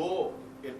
2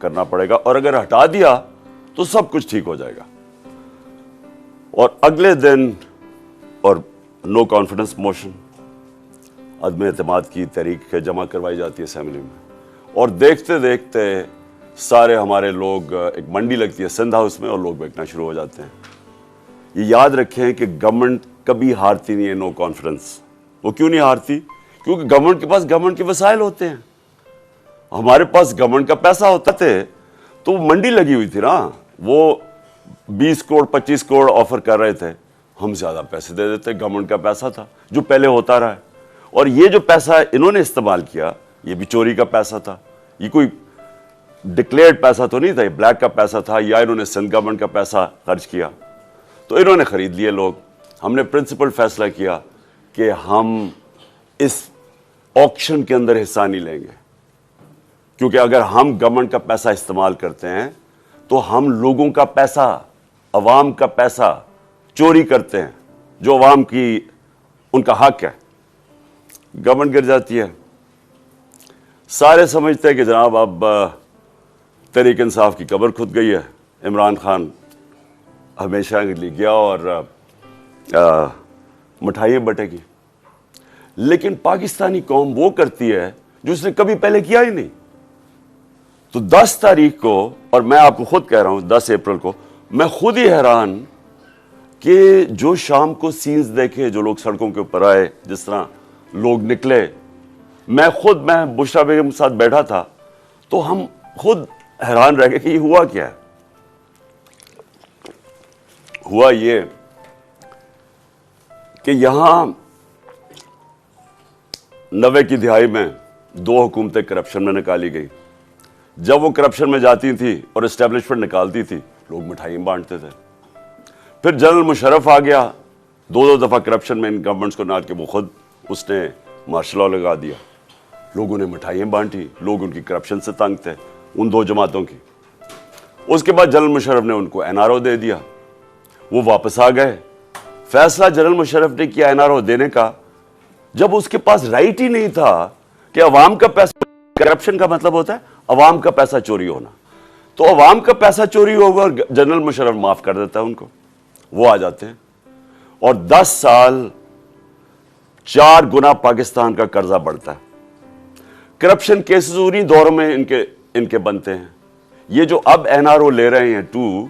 کرنا پڑے گا, اور اگر ہٹا دیا تو سب کچھ ٹھیک ہو جائے گا. اور اگلے دن اور نو کانفیڈنس موشن, عدم اعتماد کی تحریک جمع کروائی جاتی ہے اسمبلی میں, اور دیکھتے دیکھتے سارے ہمارے لوگ, ایک منڈی لگتی ہے سندھ ہاؤس میں, اور لوگ بیٹھنا شروع ہو جاتے ہیں. یہ یاد رکھیں کہ گورنمنٹ کبھی ہارتی نہیں ہے نو کانفیڈنس. وہ کیوں نہیں ہارتی؟ کیونکہ گورنمنٹ کے پاس گورنمنٹ کے وسائل ہوتے ہیں. ہمارے پاس گورنمنٹ کا پیسہ ہوتا تھے تو وہ منڈی لگی ہوئی تھی نا, وہ 20 کروڑ 25 کروڑ آفر کر رہے تھے, ہم زیادہ پیسے دے دیتے. گورنمنٹ کا پیسہ تھا جو پہلے ہوتا رہا ہے, اور یہ جو پیسہ انہوں نے استعمال کیا یہ بھی چوری کا پیسہ تھا. یہ کوئی ڈکلیئرڈ پیسہ تو نہیں تھا, یہ بلیک کا پیسہ تھا, یا انہوں نے سندھ گورنمنٹ کا پیسہ خرچ کیا تو انہوں نے خرید لیے لوگ. ہم نے پرنسپل فیصلہ کیا کہ ہم اس آکشن کے اندر حصہ نہیں لیں گے, کیونکہ اگر ہم گورنمنٹ کا پیسہ استعمال کرتے ہیں تو ہم لوگوں کا پیسہ, عوام کا پیسہ چوری کرتے ہیں, جو عوام کی ان کا حق ہے. گورنمنٹ گر جاتی ہے. سارے سمجھتے ہیں کہ جناب اب تحریک انصاف کی قبر کھد گئی ہے, عمران خان ہمیشہ کے لیے گیا اور مٹھائیاں بٹے گی. لیکن پاکستانی قوم وہ کرتی ہے جو اس نے کبھی پہلے کیا ہی نہیں. تو 10 تاریخ کو, اور میں آپ کو خود کہہ رہا ہوں 10 اپریل کو, میں خود ہی حیران کہ جو شام کو سینز دیکھے, جو لوگ سڑکوں کے اوپر آئے, جس طرح لوگ نکلے. میں بشرا بیگم کے ساتھ بیٹھا تھا تو ہم خود حیران رہ گئے کہ یہ ہوا کیا ہے. ہوا یہ کہ یہاں 90 کی دہائی میں 2 حکومتیں کرپشن میں نکالی گئی. جب وہ کرپشن میں جاتی تھی اور اسٹیبلشمنٹ نکالتی تھی, لوگ مٹھائیاں بانٹتے تھے. پھر جنرل مشرف آ گیا, 2 دفعہ کرپشن میں ان گورنمنٹس کو ڈال کے وہ خود اس نے مارشل لا لگا دیا. لوگوں نے مٹھائیاں بانٹی, لوگ ان کی کرپشن سے تنگ تھے, ان 2 جماعتوں کی. اس کے بعد جنرل مشرف نے ان کو NRO دے دیا, وہ واپس آ گئے. فیصلہ جنرل مشرف نے کیا NRO دینے کا, جب اس کے پاس رائٹ ہی نہیں تھا کہ عوام کا پیسہ, کرپشن کا مطلب ہوتا ہے عوام کا پیسہ چوری ہونا. تو عوام کا پیسہ چوری ہوگا اور جنرل مشرف معاف کر دیتا ہے ان کو, وہ آ جاتے ہیں. اور 10 سال 4 گنا پاکستان کا قرضہ بڑھتا ہے. کرپشن کیسز انہی دوروں میں ان کے بنتے ہیں. یہ جو اب NRO لے رہے ہیں 2,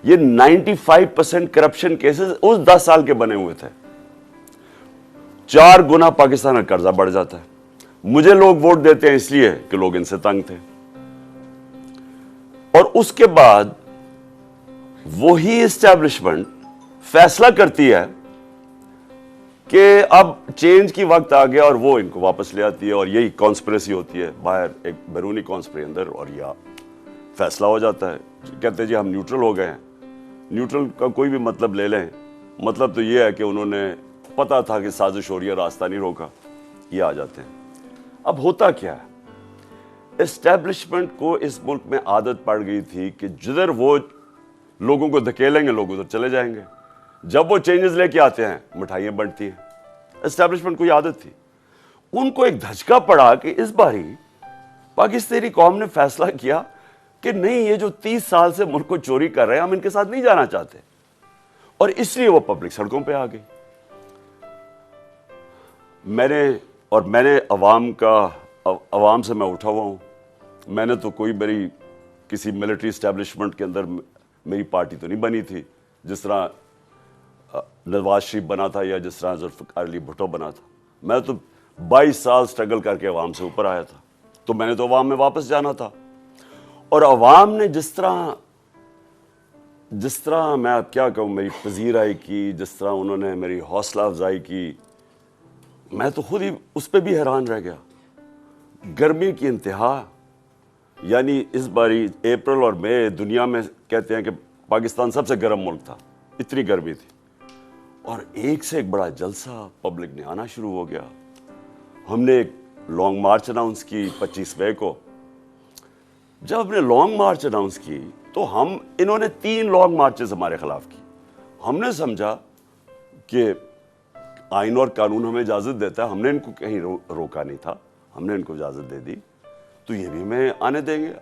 یہ 95% کرپشن کیسز اس 10 سال کے بنے ہوئے تھے. 4 گنا پاکستان کا قرضہ بڑھ جاتا ہے. مجھے لوگ ووٹ دیتے ہیں اس لیے کہ لوگ ان سے تنگ تھے. اور اس کے بعد وہی اسٹیبلشمنٹ فیصلہ کرتی ہے کہ اب چینج کی وقت آ گیا, اور وہ ان کو واپس لے آتی ہے, اور یہی کانسپریسی ہوتی ہے باہر, ایک بیرونی کانسپری اندر, اور یہ فیصلہ ہو جاتا ہے. کہتے ہیں جی ہم نیوٹرل ہو گئے ہیں. نیوٹرل کا کوئی بھی مطلب لے لیں, مطلب تو یہ ہے کہ انہوں نے پتا تھا کہ سازش ہو رہی ہے, راستہ نہیں روکا, یہ آ جاتے ہیں. اب ہوتا کیا ہے, اسٹیبلشمنٹ کو اس ملک میں عادت پڑ گئی تھی کہ جدھر وہ لوگوں کو دھکیلیں گے لوگ ادھر چلے جائیں گے. جب وہ چینجز لے کے آتے ہیں مٹھائیاں بنتی ہیں. اسٹیبلشمنٹ کو یہ عادت تھی. ان کو ایک دھچکا پڑا کہ اس باری پاکستانی قوم نے فیصلہ کیا کہ نہیں, یہ جو 30 سال سے ملک کو چوری کر رہے ہیں, ہم ان کے ساتھ نہیں جانا چاہتے, اور اس لیے وہ پبلک سڑکوں پہ آ گئی. میں نے عوام سے میں اٹھا ہوا ہوں. میں نے تو کوئی کسی ملٹری اسٹیبلشمنٹ کے اندر میری پارٹی تو نہیں بنی تھی, جس طرح نواز شریف بنا تھا یا جس طرح ذوالفقار علی بھٹو بنا تھا. میں تو 22 سال سٹرگل کر کے عوام سے اوپر آیا تھا, تو میں نے تو عوام میں واپس جانا تھا. اور عوام نے جس طرح میں اب کیا کہوں, میری پذیرائی کی, جس طرح انہوں نے میری حوصلہ افزائی کی, میں تو خود ہی اس پہ بھی حیران رہ گیا. گرمی کی انتہا, یعنی اس باری اپریل اور مئی دنیا میں کہتے ہیں کہ پاکستان سب سے گرم ملک تھا, اتنی گرمی تھی, اور ایک سے ایک بڑا جلسہ پبلک نے آنا شروع ہو گیا. ہم نے ایک لانگ مارچ اناؤنس کی 25 مئی کو. جب ہم نے لانگ مارچ اناؤنس کی تو انہوں نے 3 لانگ مارچز ہمارے خلاف کی. ہم نے سمجھا کہ آئین اور قانون ہمیں اجازت دیتا ہے, ہم نے ان کو کہیں روکا نہیں تھا, ہم نے ان کو اجازت دے دی, تو یہ بھی ہمیں آنے دیں گے.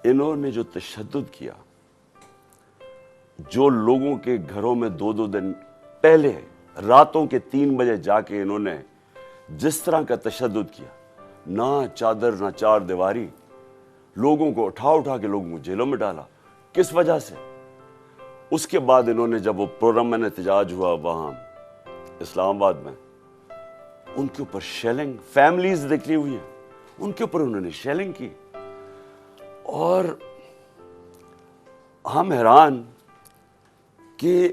انہوں نے جو تشدد کیا, جو لوگوں کے گھروں میں 2-2 دن پہلے راتوں کے 3 بجے جا کے انہوں نے جس طرح کا تشدد کیا, نہ چادر نہ چار دیواری, لوگوں کو اٹھا کے لوگوں کو جیلوں میں ڈالا. کس وجہ سے؟ اس کے بعد انہوں نے جب وہ پرامن احتجاج ہوا وہاں اسلام آباد میں, ان کے اوپر شیلنگ, فیملیز نکلی ہوئی ہیں, ان کے اوپر انہوں نے شیلنگ کی. اور ہم حیران کہ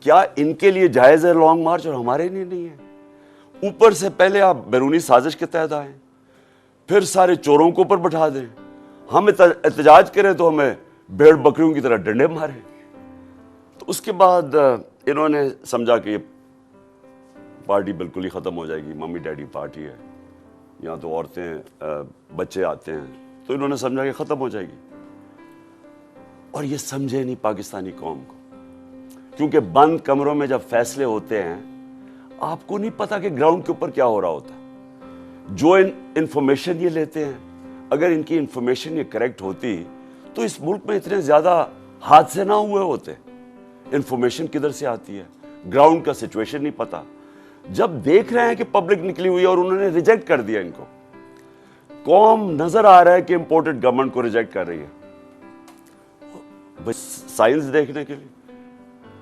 کیا ان کے لیے جائز ہے لانگ مارچ اور ہمارے لیے نہیں ہے؟ اوپر سے پہلے آپ بیرونی سازش کے تحت آئیں, پھر سارے چوروں کو اوپر بٹھا دیں, ہم احتجاج کریں تو ہمیں بھیڑ بکریوں کی طرح ڈنڈے ماریں. تو اس کے بعد انہوں نے سمجھا کہ یہ پارٹی بالکل ہی ختم ہو جائے گی, ممی ڈیڈی پارٹی ہے, یہاں تو عورتیں بچے آتے ہیں, تو انہوں نے سمجھا کہ ختم ہو جائے گی. اور یہ سمجھے نہیں پاکستانی قوم کو, کیونکہ بند کمروں میں جب فیصلے ہوتے ہیں آپ کو نہیں پتا کہ گراؤنڈ کے اوپر کیا ہو رہا ہوتا ہے. جو انفارمیشن یہ لیتے ہیں, اگر ان کی انفارمیشن یہ کریکٹ ہوتی تو اس ملک میں اتنے زیادہ حادثے نہ ہوئے ہوتے. انفارمیشن کدھر سے آتی ہے, گراؤنڈ کا سچویشن نہیں پتا. جب دیکھ رہے ہیں کہ پبلک نکلی ہوئی ہے اور انہوں نے ریجیکٹ کر دیا ان کو, قوم نظر آ رہا ہے کہ امپورٹڈ گورنمنٹ کو ریجیکٹ کر رہی ہے, بس سائنس دیکھنے کے لیے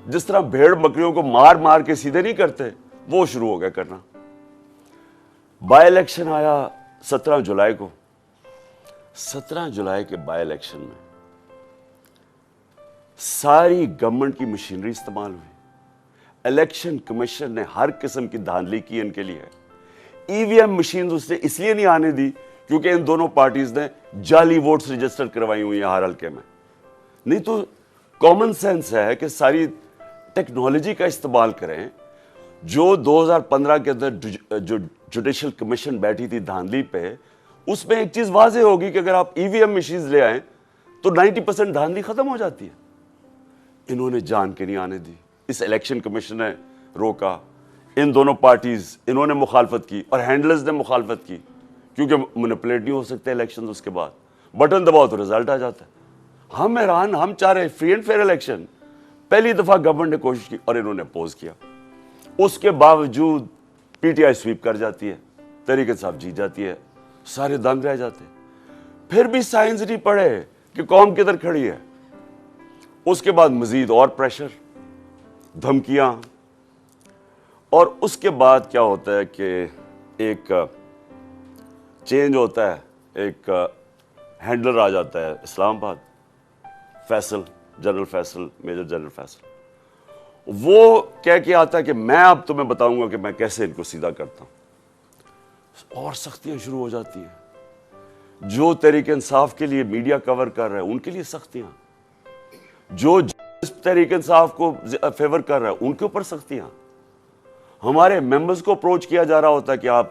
جس طرح بھیڑ بکریوں کو مار مار کے سیدھے نہیں کرتے, وہ شروع ہو گیا کرنا. بائی الیکشن آیا 17 جولائی کو. 17 جولائی کے بائی الیکشن میں ساری گورنمنٹ کی مشینری استعمال ہوئی. الیکشن کمیشن نے ہر قسم کی دھاندلی کی ان کے لیے. ای وی ایم مشین اس نے اس لیے نہیں آنے دی کیونکہ ان دونوں پارٹیز نے جعلی ووٹس رجسٹر کروائی ہوئی ہیں ہر حلقے میں. نہیں تو کامن سینس ہے کہ ساری ٹیکنالوجی کا استعمال کریں. جو 2015 کے اندر جو جوڈیشل کمیشن بیٹھی تھی دھاندلی پہ, اس میں ایک چیز واضح ہوگی کہ اگر آپ ای وی ایم مشینز لے آئیں تو 90% دھاندلی ختم ہو جاتی ہے. انہوں نے جان کے نہیں آنے دی, اس الیکشن کمیشن نے روکا. ان دونوں پارٹیز, انہوں نے مخالفت کی اور ہینڈلرز نے مخالفت کی, کیونکہ مینیپولیٹ نہیں ہو سکتے الیکشن. اس کے بعد بٹن دباؤ تو رزلٹ آ جاتا ہے. ہم حیران, ہم چاہ رہے فری اینڈ فیئر الیکشن. پہلی دفعہ گورنمنٹ نے کوشش کی اور انہوں نے اپوز کیا. اس کے باوجود پی ٹی آئی سویپ کر جاتی ہے, تحریک انصاف جیت جاتی ہے, سارے دنگ رہ جاتے ہیں. پھر بھی سائنس نہیں پڑھے کہ قوم کدھر کھڑی ہے. اس کے بعد مزید اور پریشر, دھمکیاں, اور اس کے بعد کیا ہوتا ہے کہ ایک چینج ہوتا ہے, ایک ہینڈلر آ جاتا ہے Islamabad, Faisal, general Faisal, major general Faisal. وہ کہہ کے آتا ہے کہ میں اب تمہیں بتاؤں گا کہ میں کیسے ان کو سیدھا کرتا ہوں. اور سختیاں شروع ہو جاتی ہیں. جو تحریک انصاف کے لیے میڈیا کور کر رہا ہے ان کے لیے سختیاں, جو تحریک انصاف کو فیور کر رہا ہے ان کے اوپر سختیاں. ہمارے ممبرز کو اپروچ کیا جا رہا ہوتا ہے کہ آپ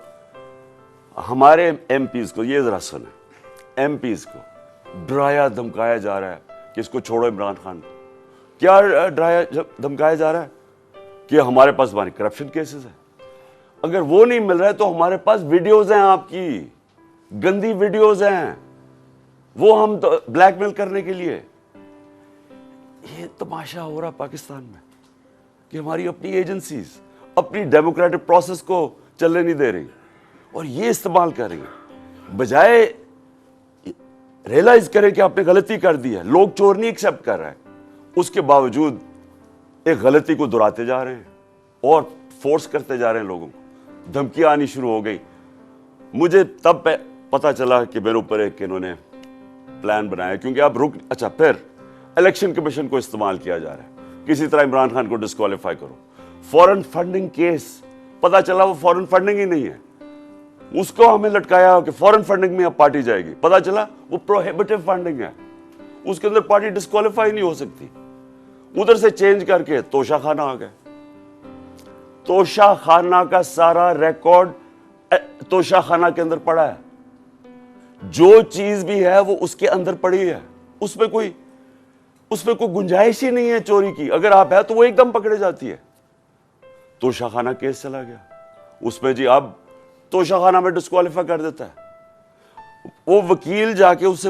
ہمارے ایم پیز کو, یہ ذرا سنیں, ایم پیز کو ڈرایا دھمکایا جا رہا ہے کہ اس کو چھوڑو عمران خان کو. کیا ڈرایا دھمکایا جا رہا ہے کہ ہمارے پاس ہماری کرپشن کیسز ہیں. اگر وہ نہیں مل رہا ہے تو ہمارے پاس ویڈیوز ہیں, آپ کی گندی ویڈیوز ہیں, وہ ہم بلیک میل کرنے کے لیے. یہ تماشا ہو رہا پاکستان میں کہ ہماری اپنی ایجنسیز اپنی ڈیموکریٹک پروسیس کو چلنے نہیں دے رہی اور یہ استعمال کر رہی ہیں. بجائے ریئلائز کریں کہ آپ نے غلطی کر دی ہے. لوگ چور نہیں ایکسیپٹ کر رہے ہیں, اس کے باوجود ایک غلطی کو دہراتے جا رہے ہیں اور فورس کرتے جا رہے ہیں لوگوں کو. دھمکیاں آنی شروع ہو گئی. مجھے تب پتا چلا کہ میرے اوپر ایک انہوں نے پلان بنایا, کیونکہ آپ اچھا پھر الیکشن کمیشن کو استعمال کیا جا رہا ہے کسی طرح عمران خان کو ڈسکوالیفائی کرو. فورن فنڈنگ کیس, پتا چلا وہ فورن فنڈنگ ہی نہیں ہے, اس کو ہمیں لٹکایا کہ فورن فنڈنگ میں اب پارٹی جائے گی. پتا چلا وہ پروہیبٹیو فنڈنگ ہے, اس کے اندر پارٹی ڈسکوالیفائی نہیں ہو سکتی. ادھر سے چینج کر کے توشہ خانہ آ گئے. توشہ خانہ کا سارا ریکارڈ توشہ خانہ کے اندر پڑا ہے. جو چیز بھی ہے وہ اس کے اندر پڑی ہے, اس میں کوئی گنجائش ہی نہیں ہے چوری کی. اگر آپ ہے تو وہ ایک دم پکڑے جاتی ہے. توشہ خانہ کیس چلا گیا, اس میں جی اب توشہ خانہ میں ڈسکوالیفائی کر دیتا ہے. وہ وکیل جا کے اس سے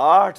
8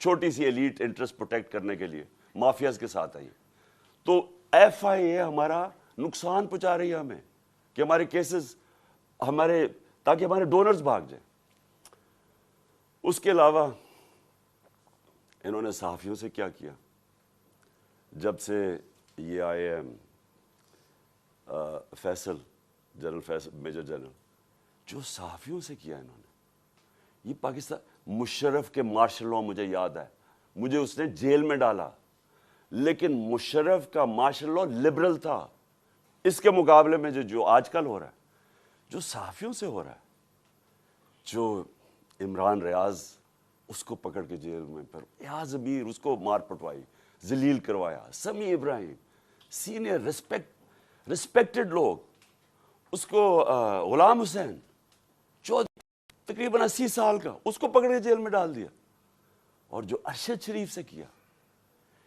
چھوٹی سی ایلیٹ انٹرسٹ پروٹیکٹ کرنے کے لیے مافیاز کے ساتھ ہے یہ. تو ایف آئی اے ہمارا نقصان پہنچا رہی ہے ہمیں کہ ہمارے کیسز تاکہ ہمارے ڈونرز بھاگ جائیں. اس کے علاوہ انہوں نے صحافیوں سے کیا کیا؟ جب سے یہ آئے ہیں Faisal, general Faisal, major general, جو صحافیوں سے کیا انہوں نے، یہ پاکستان مشرف کے مارشل لاء مجھے یاد ہے، مجھے اس نے جیل میں ڈالا، لیکن مشرف کا مارشل لاء لبرل تھا. اس کے مقابلے میں جو آج کل ہو رہا ہے، جو صحافیوں سے ہو رہا ہے، جو عمران ریاض اس کو پکڑ کے جیل میں، پھر ایاز امیر اس کو مار پٹوائی، ذلیل کروایا، سمیع ابراہیم سینئر ریسپیکٹڈ لوگ، اس کو غلام حسین تقریباً 80 سال کا، اس کو پکڑ کے جیل میں ڈال دیا. اور جو ارشد شریف سے کیا،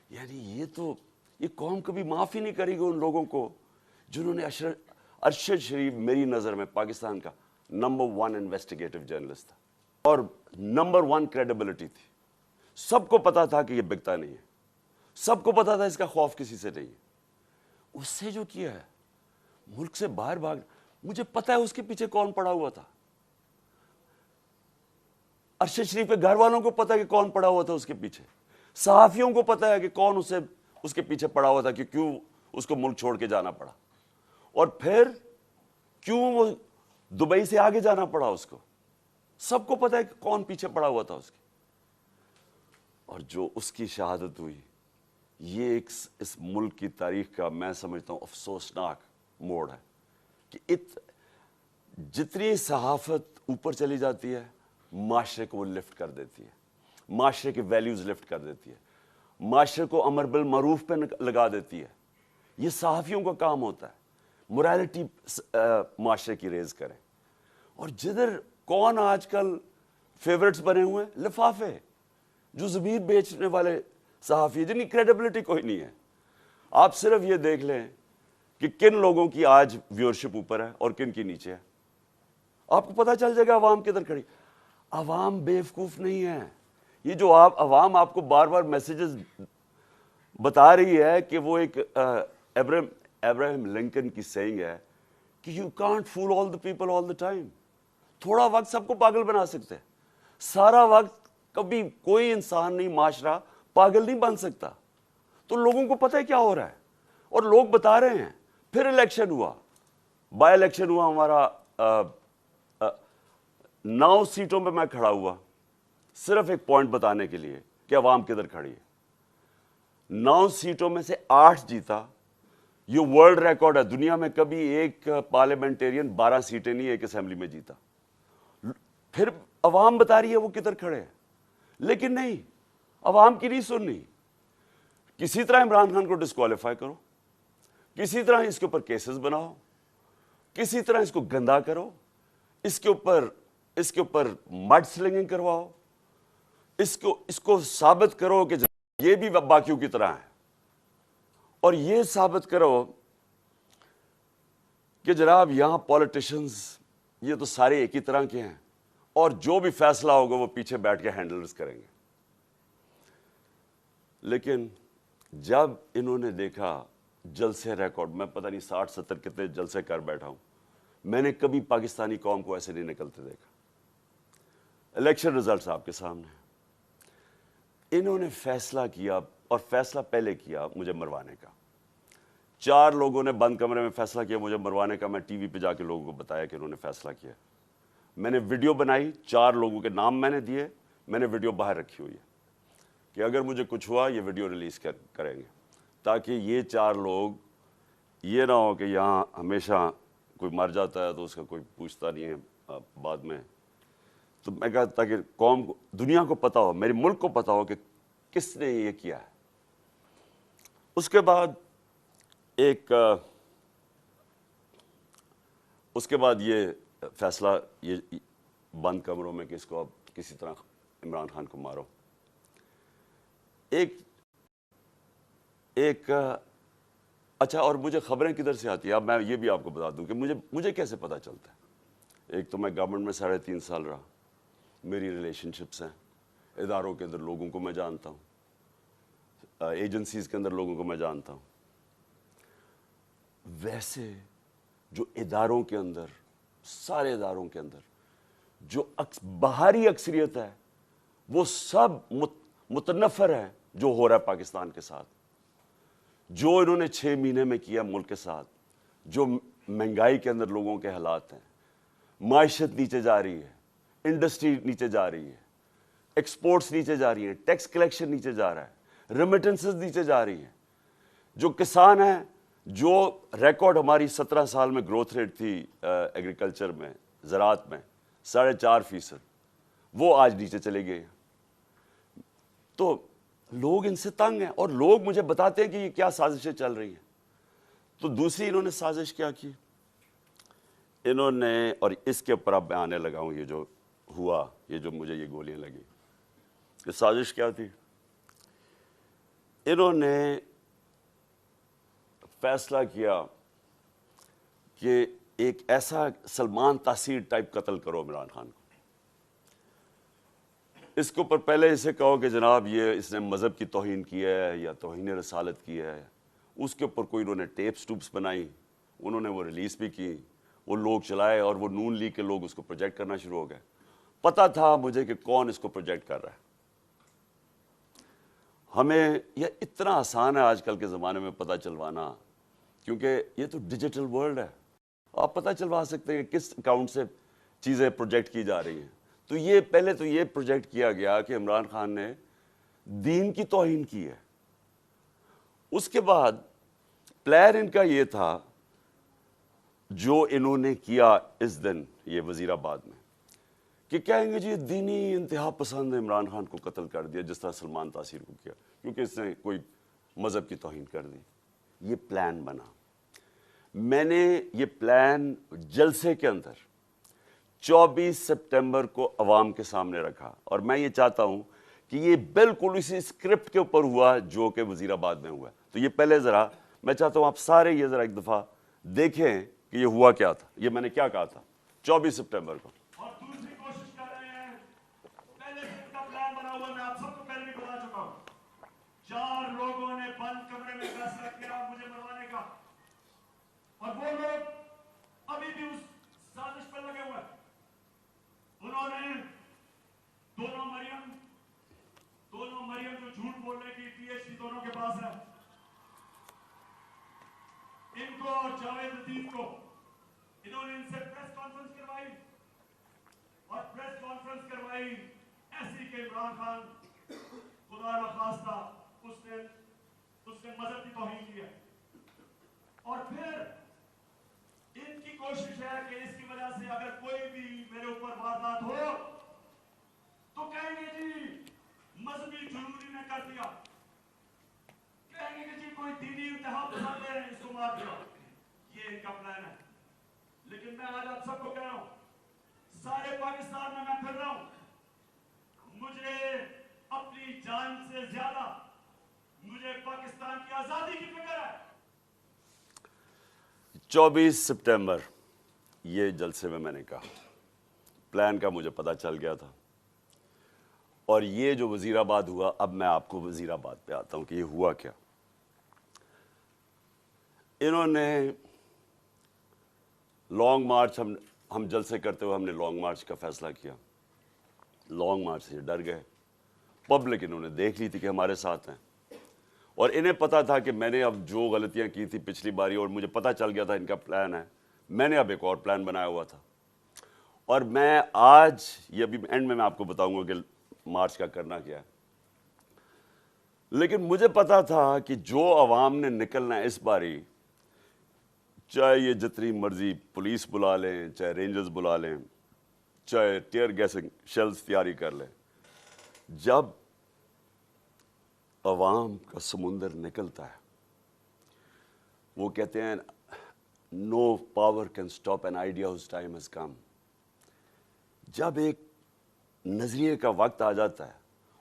یعنی یہ قوم کبھی معاف ہی نہیں کرے گی ان لوگوں کو جنہوں نے ارشد شریف میری نظر میں پاکستان کا نمبر 1 انویسٹیگیٹو جرنلسٹ تھا اور نمبر 1 کریڈیبلٹی تھی. سب کو پتا تھا کہ یہ بکتا نہیں ہے، سب کو پتا تھا اس کا خوف کسی سے نہیں ہے. اس سے جو کیا ہے، ملک سے باہر بھاگ، مجھے پتا ہے اس کے پیچھے کون پڑا ہوا تھا. ارشد شریف کے گھر والوں کو پتا ہے کہ کون پڑا ہوا تھا اس کے پیچھے، صحافیوں کو پتا ہے کہ کون اس کے پیچھے پڑا ہوا تھا، کہ کیوں اس کو ملک چھوڑ کے جانا پڑا، اور پھر کیوں وہ دبئی سے آگے جانا پڑا اس کو. سب کو پتا ہے کہ کون پیچھے پڑا ہوا تھا اس کے. اور جو اس کی شہادت ہوئی، یہ اس ملک کی تاریخ کا میں سمجھتا ہوں افسوسناک موڑ ہے کہ جتنی صحافت اوپر چلی جاتی ہے، معاشرے کو وہ لفٹ کر دیتی ہے، معاشرے کے ویلیوز لفٹ کر دیتی ہے، معاشرے کو امر بالمعروف پہ لگا دیتی ہے. یہ صحافیوں کا کام ہوتا ہے، موریلٹی معاشرے کی ریز کریں. اور جدھر کون آج کل فیورٹس بنے ہوئے ہیں؟ لفافے، جو زبیر بیچنے والے صحافی جن کی کریڈیبلٹی کوئی نہیں ہے. آپ صرف یہ دیکھ لیں کہ کن لوگوں کی آج ویورشپ اوپر ہے اور کن کی نیچے ہے، آپ کو پتہ چل جائے گا عوام کدھر کھڑی. عوام بیوقوف نہیں ہے. یہ جو عوام آپ کو بار بار میسیجز بتا رہی ہے کہ وہ ایک ابراہیم لنکن کی سینگ ہے کہ you can't fool all the people all the time. تھوڑا وقت سب کو پاگل بنا سکتے ہیں، سارا وقت کبھی کوئی انسان نہیں، معاشرہ پاگل نہیں بن سکتا. تو لوگوں کو پتہ ہے کیا ہو رہا ہے اور لوگ بتا رہے ہیں. پھر الیکشن ہوا، بائی الیکشن ہوا ہمارا، 9 سیٹوں پہ میں کھڑا ہوا، صرف ایک پوائنٹ بتانے کے لیے کہ عوام کدھر کھڑی ہے. 9 سیٹوں میں سے 8 جیتا. یہ ورلڈ ریکارڈ ہے، دنیا میں کبھی ایک پارلیمنٹیرین 12 سیٹیں نہیں ایک اسمبلی میں جیتا. پھر عوام بتا رہی ہے وہ کدھر کھڑے ہیں، لیکن نہیں، عوام کی نہیں سننی. کسی طرح عمران خان کو ڈسکوالیفائی کرو، کسی طرح اس کے اوپر کیسز بناؤ، کسی طرح اس کو گندا کرو، اس کے اوپر مڈ سلنگنگ کرواؤ، اس کو ثابت کرو کہ یہ بھی باقیوں کی طرح ہے، اور یہ ثابت کرو کہ جناب یہاں پولیٹیشنز یہ تو سارے ایک ہی طرح کے ہیں، اور جو بھی فیصلہ ہوگا وہ پیچھے بیٹھ کے ہینڈلرز کریں گے. لیکن جب انہوں نے دیکھا جلسے ریکارڈ، میں پتہ نہیں 60-70 کتنے جلسے کر بیٹھا ہوں، میں نے کبھی پاکستانی قوم کو ایسے نہیں نکلتے دیکھا. الیکشن رزلٹس آپ کے سامنے ہیں. انہوں نے فیصلہ کیا، اور فیصلہ پہلے کیا مجھے مروانے کا. 4 لوگوں نے بند کمرے میں فیصلہ کیا مجھے مروانے کا. میں ٹی وی پہ جا کے لوگوں کو بتایا کہ انہوں نے فیصلہ کیا. میں نے ویڈیو بنائی، 4 لوگوں کے نام میں نے دیے، میں نے ویڈیو باہر رکھی ہوئی ہے کہ اگر مجھے کچھ ہوا یہ ویڈیو ریلیز کریں گے، تاکہ یہ 4 لوگ یہ نہ ہو کہ یہاں ہمیشہ کوئی مر جاتا ہے تو اس کا کوئی پوچھتا نہیں ہے بعد میں. تو میں کہا تاکہ قوم کو، دنیا کو پتہ ہو، میرے ملک کو پتہ ہو کہ کس نے یہ کیا ہے. اس کے بعد یہ فیصلہ، یہ بند کمروں میں کہ اس کو اب کسی طرح عمران خان کو مارو. اچھا، اور مجھے خبریں کدھر سے آتی ہیں؟ اب میں یہ بھی آپ کو بتا دوں کہ مجھے کیسے پتہ چلتا ہے. ایک تو میں گورنمنٹ میں 3.5 سال رہا، میری ریلیشن شپس ہیں. اداروں کے اندر لوگوں کو میں جانتا ہوں, ایجنسیز کے اندر لوگوں کو میں جانتا ہوں. ویسے جو اداروں کے اندر, سارے اداروں کے اندر جو باہری اکثریت ہے وہ سب متنفر ہے جو ہو رہا ہے پاکستان کے ساتھ, جو انہوں نے 6 مہینے میں کیا ملک کے ساتھ, جو مہنگائی کے اندر لوگوں کے حالات ہیں, معیشت نیچے جا رہی ہے, انڈسٹری نیچے جا رہی ہے, ایکسپورٹس نیچے جا رہی ہیں, ٹیکس کلیکشن نیچے جا رہا ہے, ریمیٹنسز نیچے جا رہی ہیں, جو کسان ہیں, جو ریکارڈ ہماری 17 سال میں گروتھ ریٹ تھی ایگریکلچر میں, زراعت میں 4.5%, وہ آج نیچے چلے گئے ہیں. تو لوگ ان سے تنگ ہیں, اور لوگ مجھے بتاتے ہیں کہ یہ کیا سازشیں چل رہی ہیں. تو دوسری انہوں نے سازش کیا کی, انہوں نے, اور اس کے اوپر اب میں آنے لگا ہوں, یہ جو ہوا, یہ جو مجھے یہ گولیاں لگی, یہ سازش کیا تھی. انہوں نے فیصلہ کیا کہ ایک ایسا سلمان تاثیر ٹائپ قتل کرو عمران خان کو. اس کے اوپر پہلے اسے کہو کہ جناب یہ اس نے مذہب کی توہین کی ہے یا توہین رسالت کی ہے. اس کے اوپر کوئی انہوں نے ٹیپس بنائی, انہوں نے وہ ریلیز بھی کی, وہ لوگ چلائے, اور وہ نون لیگ کے لوگ اس کو پروجیکٹ کرنا شروع ہو گئے. پتہ تھا مجھے کہ کون اس کو پروجیکٹ کر رہا ہے. ہمیں یہ اتنا آسان ہے آج کل کے زمانے میں پتہ چلوانا, کیونکہ یہ تو ڈیجیٹل ورلڈ ہے, آپ پتہ چلوا سکتے ہیں کس اکاؤنٹ سے چیزیں پروجیکٹ کی جا رہی ہیں. تو یہ پہلے تو یہ پروجیکٹ کیا گیا کہ عمران خان نے دین کی توہین کی ہے. اس کے بعد پلان ان کا یہ تھا جو انہوں نے کیا اس دن یہ وزیر آباد میں, کہ کہیں گے جی دینی انتہا پسند عمران خان کو قتل کر دیا جس طرح سلمان تاثیر کو کیا, کیونکہ اس نے کوئی مذہب کی توہین کر دی. یہ پلان بنا. میں نے یہ پلان جلسے کے اندر 24 سپٹمبر کو عوام کے سامنے رکھا, اور میں یہ چاہتا ہوں کہ یہ بالکل اسی اسکرپٹ کے اوپر ہوا جو کہ وزیر آباد میں ہوا. تو یہ پہلے ذرا میں چاہتا ہوں آپ سارے یہ ذرا ایک دفعہ دیکھیں کہ یہ ہوا کیا تھا, یہ میں نے کیا کہا تھا 24 سپٹمبر کو. اور دوسری کوشش کر رہے ہیں, پہلے سے ان کا پلان بنا ہوا, میں آپ سب کو پہلے بھی بتا چکا ہوں. 4 لوگوں نے بند کمرے میں فیصلہ کیا مجھے مروانے کا, اور وہ لوگ ابھی بھی اس سازش پر لگے ہوئے ہیں. انہوں نے دونوں مریم جو جھوٹ بولنے کی پی ایچ ڈی دونوں کے پاس ہے, ان کو اور جاوید لطیف کو, انہوں نے ان سے پریس کانفرنس کروائی, اور پریس کانفرنس کروائی ایسی کہ عمران خان خدا نخواستہ اس نے مذہب کی توہین کی ہے. اور پھر ان کی کوشش ہے کہ اس کی وجہ سے اگر کوئی بھی میرے اوپر واردات ہو تو کہیں گے جی مذہبی جنونی نے کر دیا, کہیں گے کہ جی کوئی دینی انتہا پسند ہے اس کو مار دیا. یہ ان کا پلان ہے. لیکن میں آج آپ سب کو کہہ رہا ہوں, سارے پاکستان میں پھر رہا ہوں, مجھے اپنی جان سے زیادہ مجھے پاکستان کی آزادی کی فکر ہے. 24 سپٹمبر یہ جلسے میں نے کہا, پلان کا مجھے پتہ چل گیا تھا. اور یہ جو وزیر آباد ہوا, اب میں آپ کو وزیر آباد پہ آتا ہوں کہ یہ ہوا کیا. انہوں نے لانگ مارچ, ہم جلسے کرتے ہوئے ہم نے لانگ مارچ کا فیصلہ کیا. لانگ مارچ سے ڈر گئے. پبلک انہوں نے دیکھ لی تھی کہ ہمارے ساتھ ہیں, اور انہیں پتا تھا کہ میں نے اب جو غلطیاں کی تھی پچھلی باری, اور مجھے پتا چل گیا تھا ان کا پلان ہے, میں نے اب ایک اور پلان بنایا ہوا تھا. اور میں آج یہ ابھی اینڈ میں آپ کو بتاؤں گا کہ مارچ کا کرنا کیا ہے. لیکن مجھے پتا تھا کہ جو عوام نے نکلنا ہے اس باری, چاہے یہ جتنی مرضی پولیس بلا لیں, چاہے رینجرز بلا لیں, چاہے ٹیئر گیسنگ شیلز تیاری کر لیں, جب عوام کا سمندر نکلتا ہے, وہ کہتے ہیں no power can stop an idea whose time has come. جب ایک نظریے کا وقت آ جاتا ہے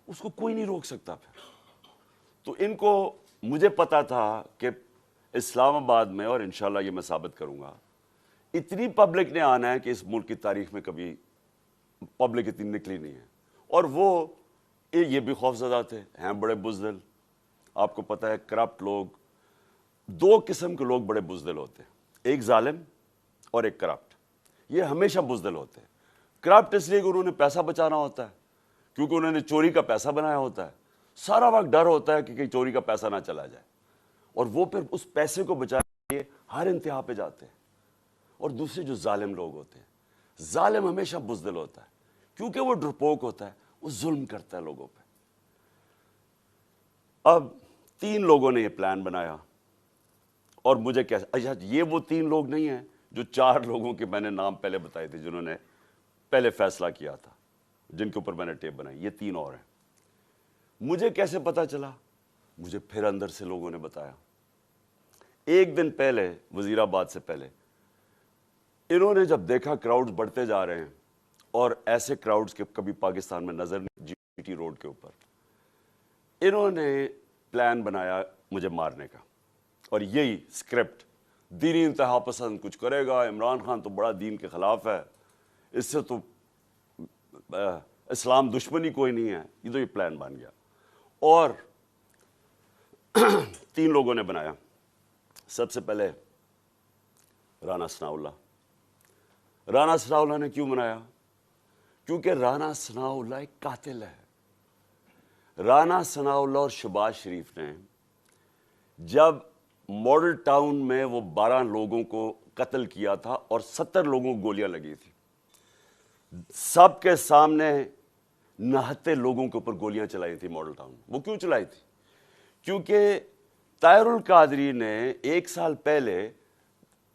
اس کو کوئی نہیں روک سکتا پھر. تو ان کو, مجھے پتا تھا کہ اسلام آباد میں, اور انشاءاللہ یہ میں ثابت کروں گا, اتنی پبلک نے آنا ہے کہ اس ملک کی تاریخ میں کبھی پبلک اتنی نکلی نہیں ہے. اور وہ یہ بھی خوفزدہ تھے, ہیں بڑے بزدل. آپ کو پتہ ہے کرپٹ لوگ, دو قسم کے لوگ بڑے بزدل ہوتے ہیں, ایک ظالم اور ایک کرپٹ. یہ ہمیشہ بزدل ہوتے ہیں. کرپٹ اس لیے کہ انہوں نے پیسہ بچانا ہوتا ہے, کیونکہ انہوں نے چوری کا پیسہ بنایا ہوتا ہے. سارا وقت ڈر ہوتا ہے کہ کہیں چوری کا پیسہ نہ چلا جائے, اور وہ پھر اس پیسے کو بچانے کے لیے ہر انتہا پہ جاتے ہیں. اور دوسرے جو ظالم لوگ ہوتے ہیں, ظالم ہمیشہ بزدل ہوتا ہے کیونکہ وہ ڈرپوک ہوتا ہے, وہ ظلم کرتا ہے لوگوں پہ. اب 3 لوگوں نے یہ پلان بنایا, اور مجھے کیسے, اچھا یہ وہ 3 لوگ نہیں ہیں جو 4 لوگوں کے میں نے نام پہلے بتائے تھے جنہوں نے پہلے فیصلہ کیا تھا, جن کے اوپر میں نے ٹیپ بنائی. یہ 3 اور ہیں. مجھے کیسے پتا چلا؟ مجھے پھر اندر سے لوگوں نے بتایا. ایک دن پہلے, وزیر آباد سے پہلے, انہوں نے جب دیکھا کراؤڈز بڑھتے جا رہے ہیں, اور ایسے کراؤڈز کے کبھی پاکستان میں نظر نہیں, جی ٹی روڈ کے اوپر, انہوں نے پلان بنایا مجھے مارنے کا. اور یہی اسکرپٹ, دینی انتہا پسند کچھ کرے گا, عمران خان تو بڑا دین کے خلاف ہے, اس سے تو اسلام دشمنی کوئی نہیں ہے. یہ تو یہ پلان بن گیا. اور 3 لوگوں نے بنایا. سب سے پہلے رانا ثناءاللہ. رانا ثناءاللہ نے کیوں بنایا؟ کیونکہ رانا ثناءاللہ ایک قاتل ہے. رانا ثناءاللہ اور شہباز شریف نے جب ماڈل ٹاؤن میں وہ 12 لوگوں کو قتل کیا تھا اور 70 لوگوں کو گولیاں لگی تھی, سب کے سامنے نہتے لوگوں کے اوپر گولیاں چلائی تھی ماڈل ٹاؤن. وہ کیوں چلائی تھی؟ کیونکہ طاہر القادری نے 1 سال پہلے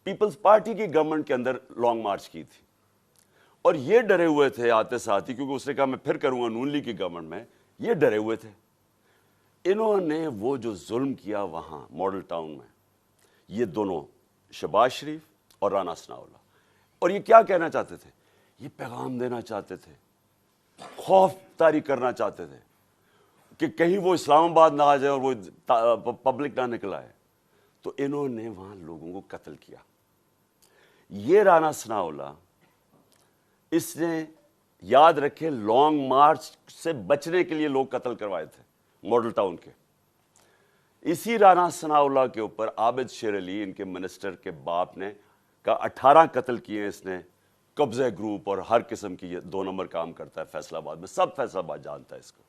پیپلز پارٹی کی گورنمنٹ کے اندر لانگ مارچ کی تھی, اور یہ ڈرے ہوئے تھے آتے ساتھ ہی, کیونکہ اس نے کہا میں پھر کروں گا نون لیگ کی گورنمنٹ میں. یہ ڈرے ہوئے تھے. انہوں نے وہ جو ظلم کیا وہاں ماڈل ٹاؤن میں, یہ دونوں شہباز شریف اور رانا ثناءاللہ, اور یہ کیا کہنا چاہتے تھے؟ یہ پیغام دینا چاہتے تھے, خوف طاری کرنا چاہتے تھے کہ کہیں وہ اسلام آباد نہ آ جائے اور وہ پبلک نہ نکل آئے. تو انہوں نے وہاں لوگوں کو قتل کیا. یہ رانا ثناءاللہ, اس نے یاد رکھے لانگ مارچ سے بچنے کے لیے لوگ قتل کروائے تھے ماڈل ٹاؤن کے. اسی رانا ثناءاللہ کے اوپر عابد شیر علی, ان کے منسٹر کے باپ نے, کا 18 قتل کیے اس نے. قبضہ گروپ اور ہر قسم کی, یہ 2 نمبر کام کرتا ہے فیصل آباد میں, سب فیصل آباد جانتا ہے اس کو.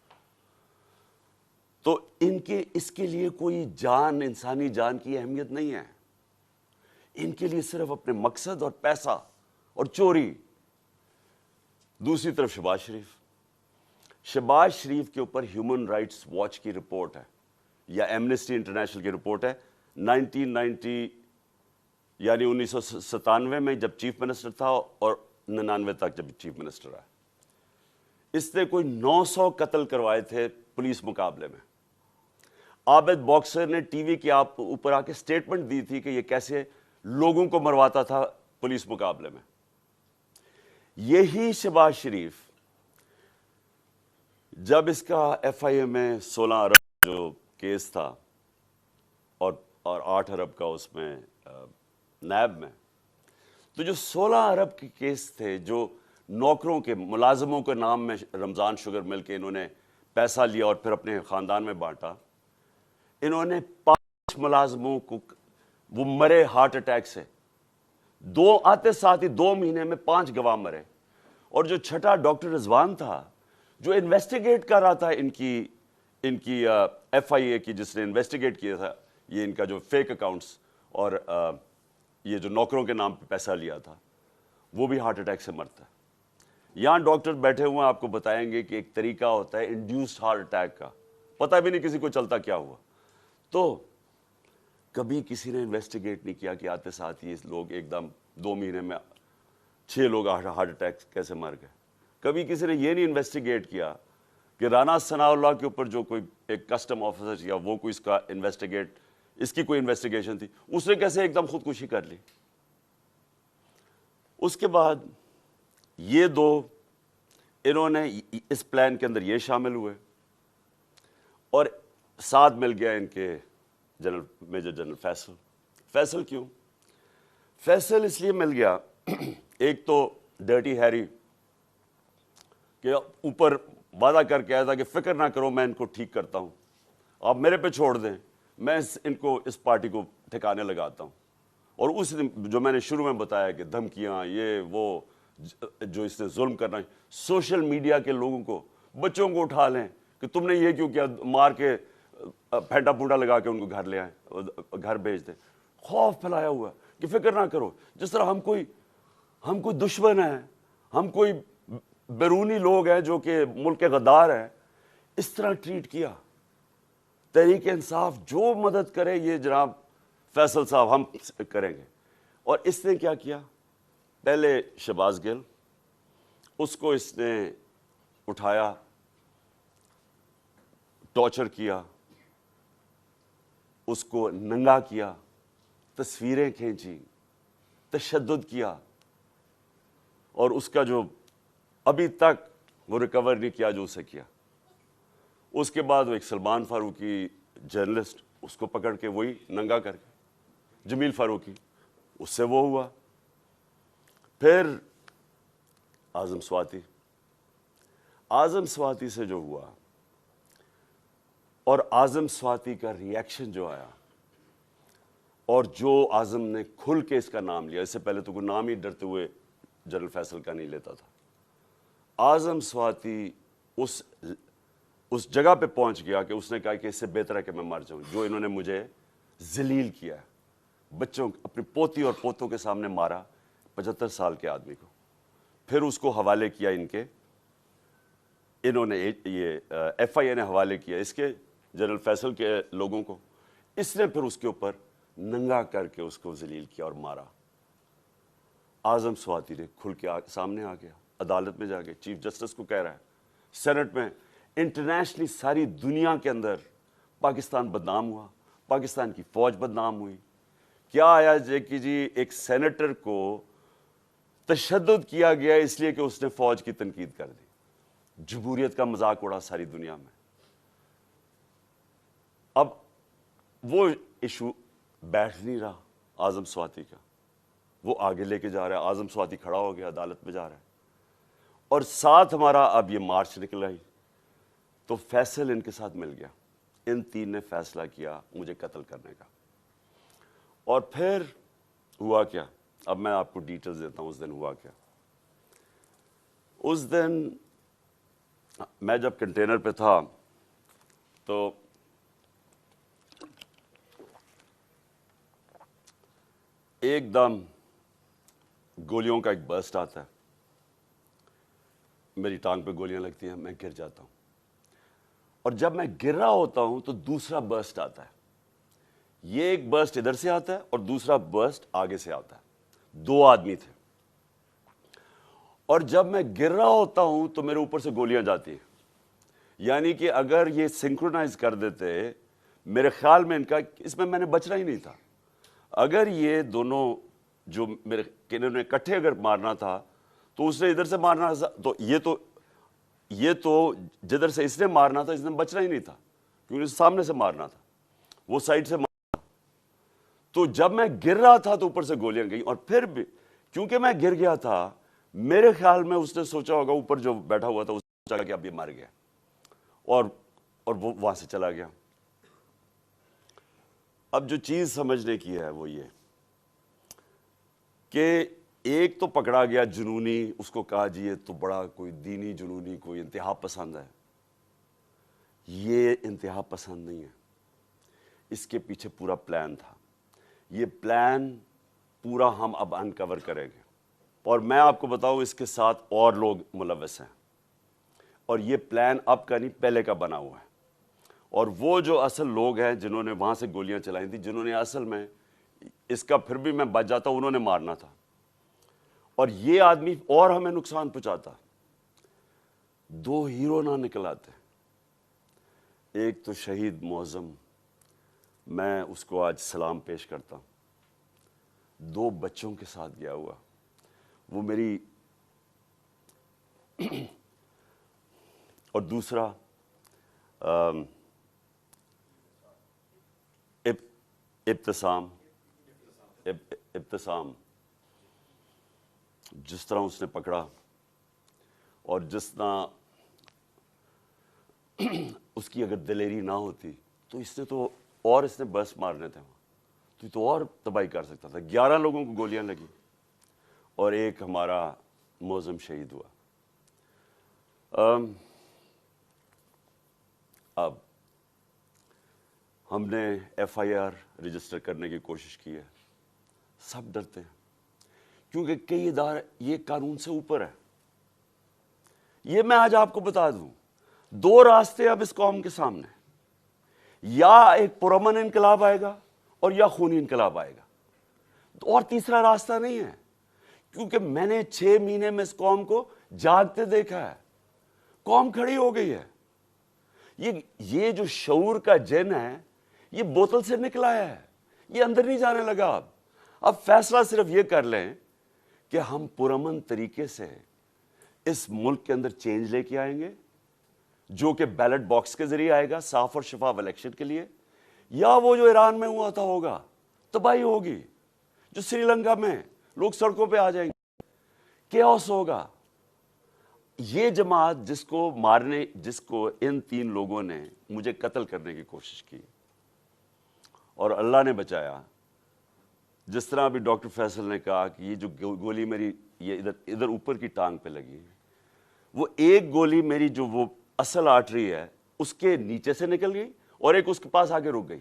تو اس کے لیے کوئی جان, انسانی جان کی اہمیت نہیں ہے. ان کے لیے صرف اپنے مقصد اور پیسہ اور چوری. دوسری طرف شہباز شریف کے اوپر ہیومن رائٹس واچ کی رپورٹ ہے, یا ایمنسٹی انٹرنیشنل کی رپورٹ ہے, 1990 یعنی 1997 میں جب چیف منسٹر تھا اور 99 تک جب چیف منسٹر آیا. اس نے کوئی 900 قتل کروائے تھے پولیس مقابلے میں. عابد باکسر نے ٹی وی کے اوپر آ کے سٹیٹمنٹ دی تھی کہ یہ کیسے لوگوں کو مرواتا تھا پولیس مقابلے میں. یہی شہباز شریف جب اس کا ایف آئی اے میں 16 ارب جو کیس تھا اور 8 ارب کا اس میں نیب میں, تو جو 16 ارب کے کیس تھے, جو نوکروں کے ملازموں کے نام میں رمضان شوگر مل کے انہوں نے پیسہ لیا اور پھر اپنے خاندان میں بانٹا, انہوں نے 5 ملازموں کو, وہ مرے ہارٹ اٹیک سے. 2 آتے ساتھ ہی 2 مہینے میں 5 گواہ مرے. اور جو چھٹا ڈاکٹر رضوان تھا جو انویسٹیگیٹ کر رہا تھا ان کی ایف آئی اے کی, جس نے انویسٹیگیٹ کیا تھا یہ ان کا جو فیک اکاؤنٹس اور یہ جو نوکروں کے نام پہ پیسہ لیا تھا, وہ بھی ہارٹ اٹیک سے مرتا ہے. یہاں ڈاکٹر بیٹھے ہوئے ہیں, آپ کو بتائیں گے کہ ایک طریقہ ہوتا ہے انڈیوسڈ ہارٹ اٹیک کا, پتہ بھی نہیں کسی کو چلتا کیا ہوا. تو کبھی کسی نے انویسٹیگیٹ نہیں کیا کہ آتے ساتھ یہ لوگ ایک دم 2 مہینے میں 6 لوگ ہارٹ اٹیک کیسے مر گئے. کبھی کسی نے یہ نہیں انویسٹیگیٹ کیا کہ رانا ثناءاللہ کے اوپر جو کوئی ایک کسٹم آفیسر یا وہ کوئی اس کی کوئی انویسٹیگیشن تھی, اس نے کیسے ایک دم خودکشی کر لی. اس کے بعد یہ 2 انہوں نے اس پلان کے اندر یہ شامل ہوئے, اور ساتھ مل گیا ان کے میجر جنرل فیصل. کیوں فیصل؟ اس لیے مل گیا, ایک تو ڈرٹی ہیری کہ اوپر وعدہ کر کے آیا تھا کہ فکر نہ کرو میں ان کو ٹھیک کرتا ہوں, آپ میرے پہ چھوڑ دیں, میں ان کو اس پارٹی کو ٹھکانے لگاتا ہوں. اور اس دن جو میں نے شروع میں بتایا کہ دھمکیاں یہ وہ جو اس نے ظلم کرنا ہے, سوشل میڈیا کے لوگوں کو, بچوں کو اٹھا لیں کہ تم نے یہ کیوں کیا, مار کے پھینٹا پھوٹا لگا کے ان کو گھر لے آئیں, گھر بھیج دیں. خوف پھیلایا ہوا کہ فکر نہ کرو, جس طرح ہم کوئی دشمن ہیں, ہم کوئی بیرونی لوگ ہیں جو کہ ملک کے غدار ہیں, اس طرح ٹریٹ کیا. تحریک انصاف جو مدد کرے یہ جناب فیصل صاحب ہم کریں گے. اور اس نے کیا کیا, پہلے شہباز گل, اس کو اس نے اٹھایا, ٹارچر کیا, اس کو ننگا کیا, تصویریں کھینچی, تشدد کیا, اور اس کا جو ابھی تک وہ ریکور نہیں کیا جو اسے کیا. اس کے بعد وہ ایک سلمان فاروقی جرنلسٹ, اس کو پکڑ کے وہی ننگا کر کے, جمیل فاروقی, اس سے وہ ہوا. پھر اعظم سواتی سے جو ہوا, اور اعظم سواتی کا ریئیکشن جو آیا, اور جو اعظم نے کھل کے اس کا نام لیا, اس سے پہلے تو کوئی نام ہی ڈرتے ہوئے جنرل فیصل کا نہیں لیتا تھا. اعظم سواتی اس جگہ پہ پہنچ گیا کہ اس نے کہا کہ اس سے بہتر ہے کہ میں مر جاؤں, جو انہوں نے مجھے ذلیل کیا ہے, بچوں اپنی پوتی اور پوتوں کے سامنے مارا, 75 سال کے آدمی کو. پھر اس کو حوالے کیا انہوں نے یہ ایف آئی اے نے حوالے کیا اس کے جنرل فیصل کے لوگوں کو. اس نے پھر اس کے اوپر ننگا کر کے اس کو ذلیل کیا اور مارا. اعظم سواتی نے کھل کے سامنے آ گیا, عدالت میں جا کے چیف جسٹس کو کہہ رہا ہے, سینٹ میں, انٹرنیشنلی ساری دنیا کے اندر پاکستان بدنام ہوا, پاکستان کی فوج بدنام ہوئی. کیا آیا کہ جی ایک سینیٹر کو تشدد کیا گیا اس لیے کہ اس نے فوج کی تنقید کر دی, جمہوریت کا مذاق اڑا ساری دنیا میں. اب وہ ایشو بیٹھ نہیں رہا اعظم سواتی کا, وہ آگے لے کے جا رہا ہے. اعظم سواتی کھڑا ہو گیا, عدالت میں جا رہا ہے, اور ساتھ ہمارا اب یہ مارچ نکل آئی, تو فیصل ان کے ساتھ مل گیا. ان تین نے فیصلہ کیا مجھے قتل کرنے کا. اور پھر ہوا کیا, اب میں آپ کو ڈیٹیلز دیتا ہوں. اس دن ہوا کیا, اس دن میں جب کنٹینر پہ تھا تو ایک دم گولیوں کا ایک برسٹ آتا ہے, میری ٹانگ پہ گولیاں لگتی ہیں, میں گر جاتا ہوں. اور جب میں گر رہا ہوتا ہوں تو دوسرا برسٹ آتا ہے. یہ ایک برسٹ ادھر سے آتا ہے اور دوسرا برسٹ آگے سے آتا ہے. 2 آدمی تھے, اور جب میں گر رہا ہوتا ہوں تو میرے اوپر سے گولیاں جاتی ہیں. یعنی کہ اگر یہ سنکرونائز کر دیتے, میرے خیال میں ان کا اس میں نے بچنا ہی نہیں تھا. اگر یہ دونوں جو میرے انہوں نے اکٹھے اگر مارنا تھا تو اس نے ادھر سے مارنا تھا, تو یہ تو جدھر سے اس نے مارنا تھا اس نے بچنا ہی نہیں تھا, کیونکہ سامنے سے مارنا تھا, وہ سائڈ سے مارنا. تو جب میں گر رہا تھا تو اوپر سے گولیاں گئیں, اور پھر بھی کیونکہ میں گر گیا تھا, میرے خیال میں اس نے سوچا ہوگا, اوپر جو بیٹھا ہوا تھا اس نے سوچا کہ اب یہ مر گیا, اور وہ وہاں سے چلا گیا. اب جو چیز سمجھنے کی ہے وہ یہ کہ ایک تو پکڑا گیا جنونی, اس کو کہا جی یہ تو بڑا کوئی دینی جنونی, کوئی انتہا پسند ہے. یہ انتہا پسند نہیں ہے, اس کے پیچھے پورا پلان تھا. یہ پلان پورا ہم اب انکور کریں گے, اور میں آپ کو بتاؤں اس کے ساتھ اور لوگ ملوث ہیں, اور یہ پلان اب کا نہیں پہلے کا بنا ہوا ہے. اور وہ جو اصل لوگ ہیں جنہوں نے وہاں سے گولیاں چلائی تھیں, جنہوں نے اصل میں اس کا پھر بھی میں بچ جاتا, انہوں نے مارنا تھا, اور یہ آدمی اور ہمیں نقصان پہنچاتا. 2 ہیرو نہ نکل آتے. ایک تو شہید معظم, میں اس کو آج سلام پیش کرتا ہوں, 2 بچوں کے ساتھ گیا ہوا, وہ میری اور دوسرا ابتسام, جس طرح اس نے پکڑا اور جس طرح اس کی اگر دلیری نہ ہوتی تو اس نے بس مارنے تھے وہاں، تو اور تباہی کر سکتا تھا۔ 11 لوگوں کو گولیاں لگی اور ایک ہمارا معظم شہید ہوا۔ اب ہم نے ایف آئی آر رجسٹر کرنے کی کوشش کی ہے، سب ڈرتے ہیں کیونکہ کئی ادارے یہ قانون سے اوپر ہے۔ یہ میں آج آپ کو بتا دوں، 2 راستے اب اس قوم کے سامنے، یا ایک پرامن انقلاب آئے گا اور یا خونی انقلاب آئے گا، اور تیسرا راستہ نہیں ہے، کیونکہ میں نے 6 مہینے میں اس قوم کو جاگتے دیکھا ہے۔ قوم کھڑی ہو گئی ہے۔ یہ جو شعور کا جن ہے یہ بوتل سے نکلا ہے، یہ اندر نہیں جانے لگا۔ اب فیصلہ صرف یہ کر لیں کہ ہم پرامن طریقے سے اس ملک کے اندر چینج لے کے آئیں گے، جو کہ بیلٹ باکس کے ذریعے آئے گا صاف اور شفاف الیکشن کے لیے، یا وہ جو ایران میں ہوا تھا ہوگا، تباہی ہوگی، جو سری لنکا میں لوگ سڑکوں پہ آ جائیں گے، کیوس ہوگا۔ یہ جماعت جس کو ان 3 لوگوں نے مجھے قتل کرنے کی کوشش کی اور اللہ نے بچایا، جس طرح ابھی ڈاکٹر فیصل نے کہا کہ یہ جو گولی میری یہ ادھر اوپر کی ٹانگ پہ لگی ہے، وہ ایک گولی میری جو وہ اصل آرٹری ہے اس کے نیچے سے نکل گئی اور ایک اس کے پاس آگے رک گئی۔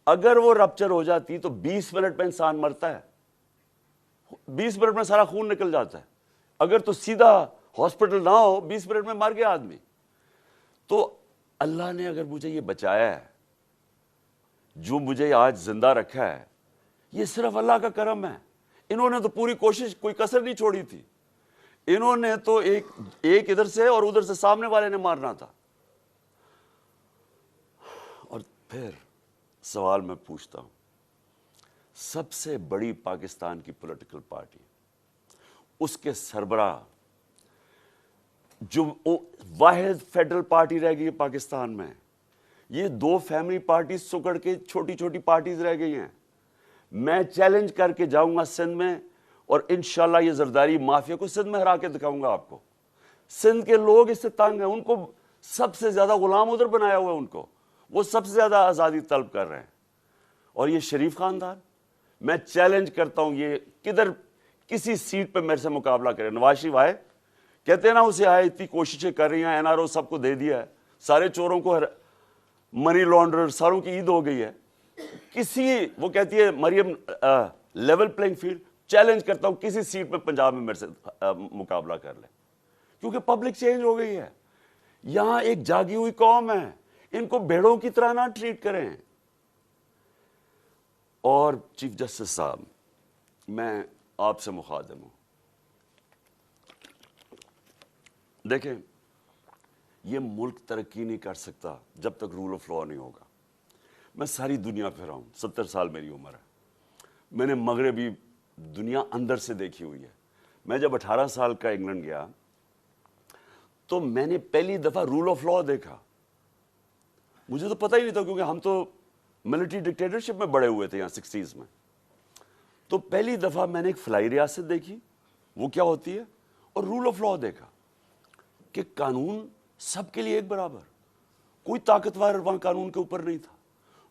اگر وہ رپچر ہو جاتی تو 20 منٹ میں انسان مرتا ہے، 20 منٹ میں سارا خون نکل جاتا ہے۔ اگر تو سیدھا ہاسپٹل نہ ہو 20 منٹ میں مر گیا آدمی۔ تو اللہ نے اگر مجھے یہ بچایا ہے، جو مجھے آج زندہ رکھا ہے، یہ صرف اللہ کا کرم ہے۔ انہوں نے تو پوری کوشش، کوئی کسر نہیں چھوڑی تھی۔ انہوں نے تو ایک ادھر سے اور ادھر سے سامنے والے نے مارنا تھا۔ اور پھر سوال میں پوچھتا ہوں، سب سے بڑی پاکستان کی پولیٹیکل پارٹی، اس کے سربراہ، جو واحد فیڈرل پارٹی رہ گئی ہے پاکستان میں، یہ 2 فیملی پارٹیز سکڑ کے چھوٹی چھوٹی پارٹیز رہ گئی ہیں۔ میں چیلنج کر کے جاؤں گا سندھ میں، اور انشاءاللہ یہ زرداری مافیا کو سندھ میں ہرا کے دکھاؤں گا آپ کو۔ سندھ کے لوگ اس سے تنگ ہیں، ان کو سب سے زیادہ غلام ادھر بنایا ہوا ہے، ان کو وہ سب سے زیادہ آزادی طلب کر رہے ہیں۔ اور یہ شریف خاندان، میں چیلنج کرتا ہوں، یہ کدھر کسی سیٹ پہ میرے سے مقابلہ کرے۔ نواز شریف آئے، کہتے ہیں نا اسے آئے، اتنی کوششیں کر رہی ہیں، این آر او سب کو دے دیا ہے، سارے چوروں کو منی لانڈرر ساروں کی عید ہو گئی ہے، وہ کہتی ہے مریم لیول پلینگ فیلڈ، چیلنج کرتا ہوں کسی سیٹ پہ پنجاب میں میرے سے مقابلہ کر لے، کیونکہ پبلک چینج ہو گئی ہے۔ یہاں ایک جاگی ہوئی قوم ہے، ان کو بھیڑوں کی طرح نہ ٹریٹ کریں۔ اور چیف جسٹس صاحب، میں آپ سے مخاطب ہوں، دیکھیں یہ ملک ترقی نہیں کر سکتا جب تک رول آف لا نہیں ہوگا۔ میں ساری دنیا پھرا ہوں، 70 سال میری عمر ہے، میں نے مغربی دنیا اندر سے دیکھی ہوئی ہے۔ میں جب 18 سال کا انگلینڈ گیا تو میں نے پہلی دفعہ رول آف لا دیکھا۔ مجھے تو پتہ ہی نہیں تھا، کیونکہ ہم تو ملٹری ڈکٹیٹرشپ میں بڑے ہوئے تھے یہاں 60s میں۔ تو پہلی دفعہ میں نے ایک فلائی ریاست دیکھی، وہ کیا ہوتی ہے، اور رول آف لا دیکھا کہ قانون سب کے لیے ایک برابر، کوئی طاقتور وہاں قانون کے اوپر نہیں تھا،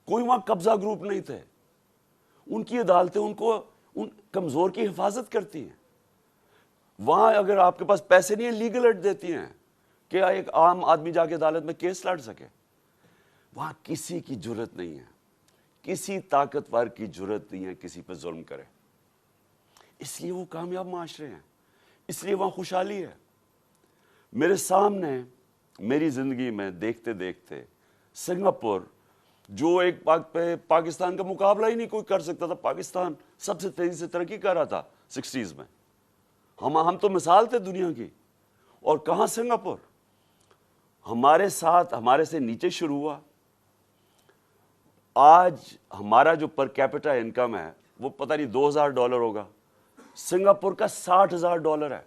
کوئی وہاں قبضہ گروپ نہیں تھے، ان کی عدالتیں ان کو ان کمزور کی حفاظت کرتی ہیں۔ وہاں اگر آپ کے پاس پیسے نہیں ہیں، لیگل ایڈ دیتی ہیں کہ ایک عام آدمی جا کے عدالت میں کیس لڑ سکے۔ وہاں کسی کی جرت نہیں ہے، کسی طاقتور کی جرت نہیں ہے کسی پہ ظلم کرے، اس لیے وہ کامیاب معاشرے ہیں، اس لیے وہاں خوشحالی ہے۔ میرے سامنے میری زندگی میں دیکھتے دیکھتے سنگاپور، جو ایک پاکستان کا مقابلہ ہی نہیں کوئی کر سکتا تھا، پاکستان سب سے تیزی سے ترقی کر رہا تھا 60s میں، ہم تو مثال تھے دنیا کی، اور کہاں سنگاپور ہمارے ساتھ، ہمارے سے نیچے شروع ہوا۔ آج ہمارا جو پر کیپٹا انکم ہے وہ پتہ نہیں $2000 ہوگا، سنگاپور کا $60,000 ہے،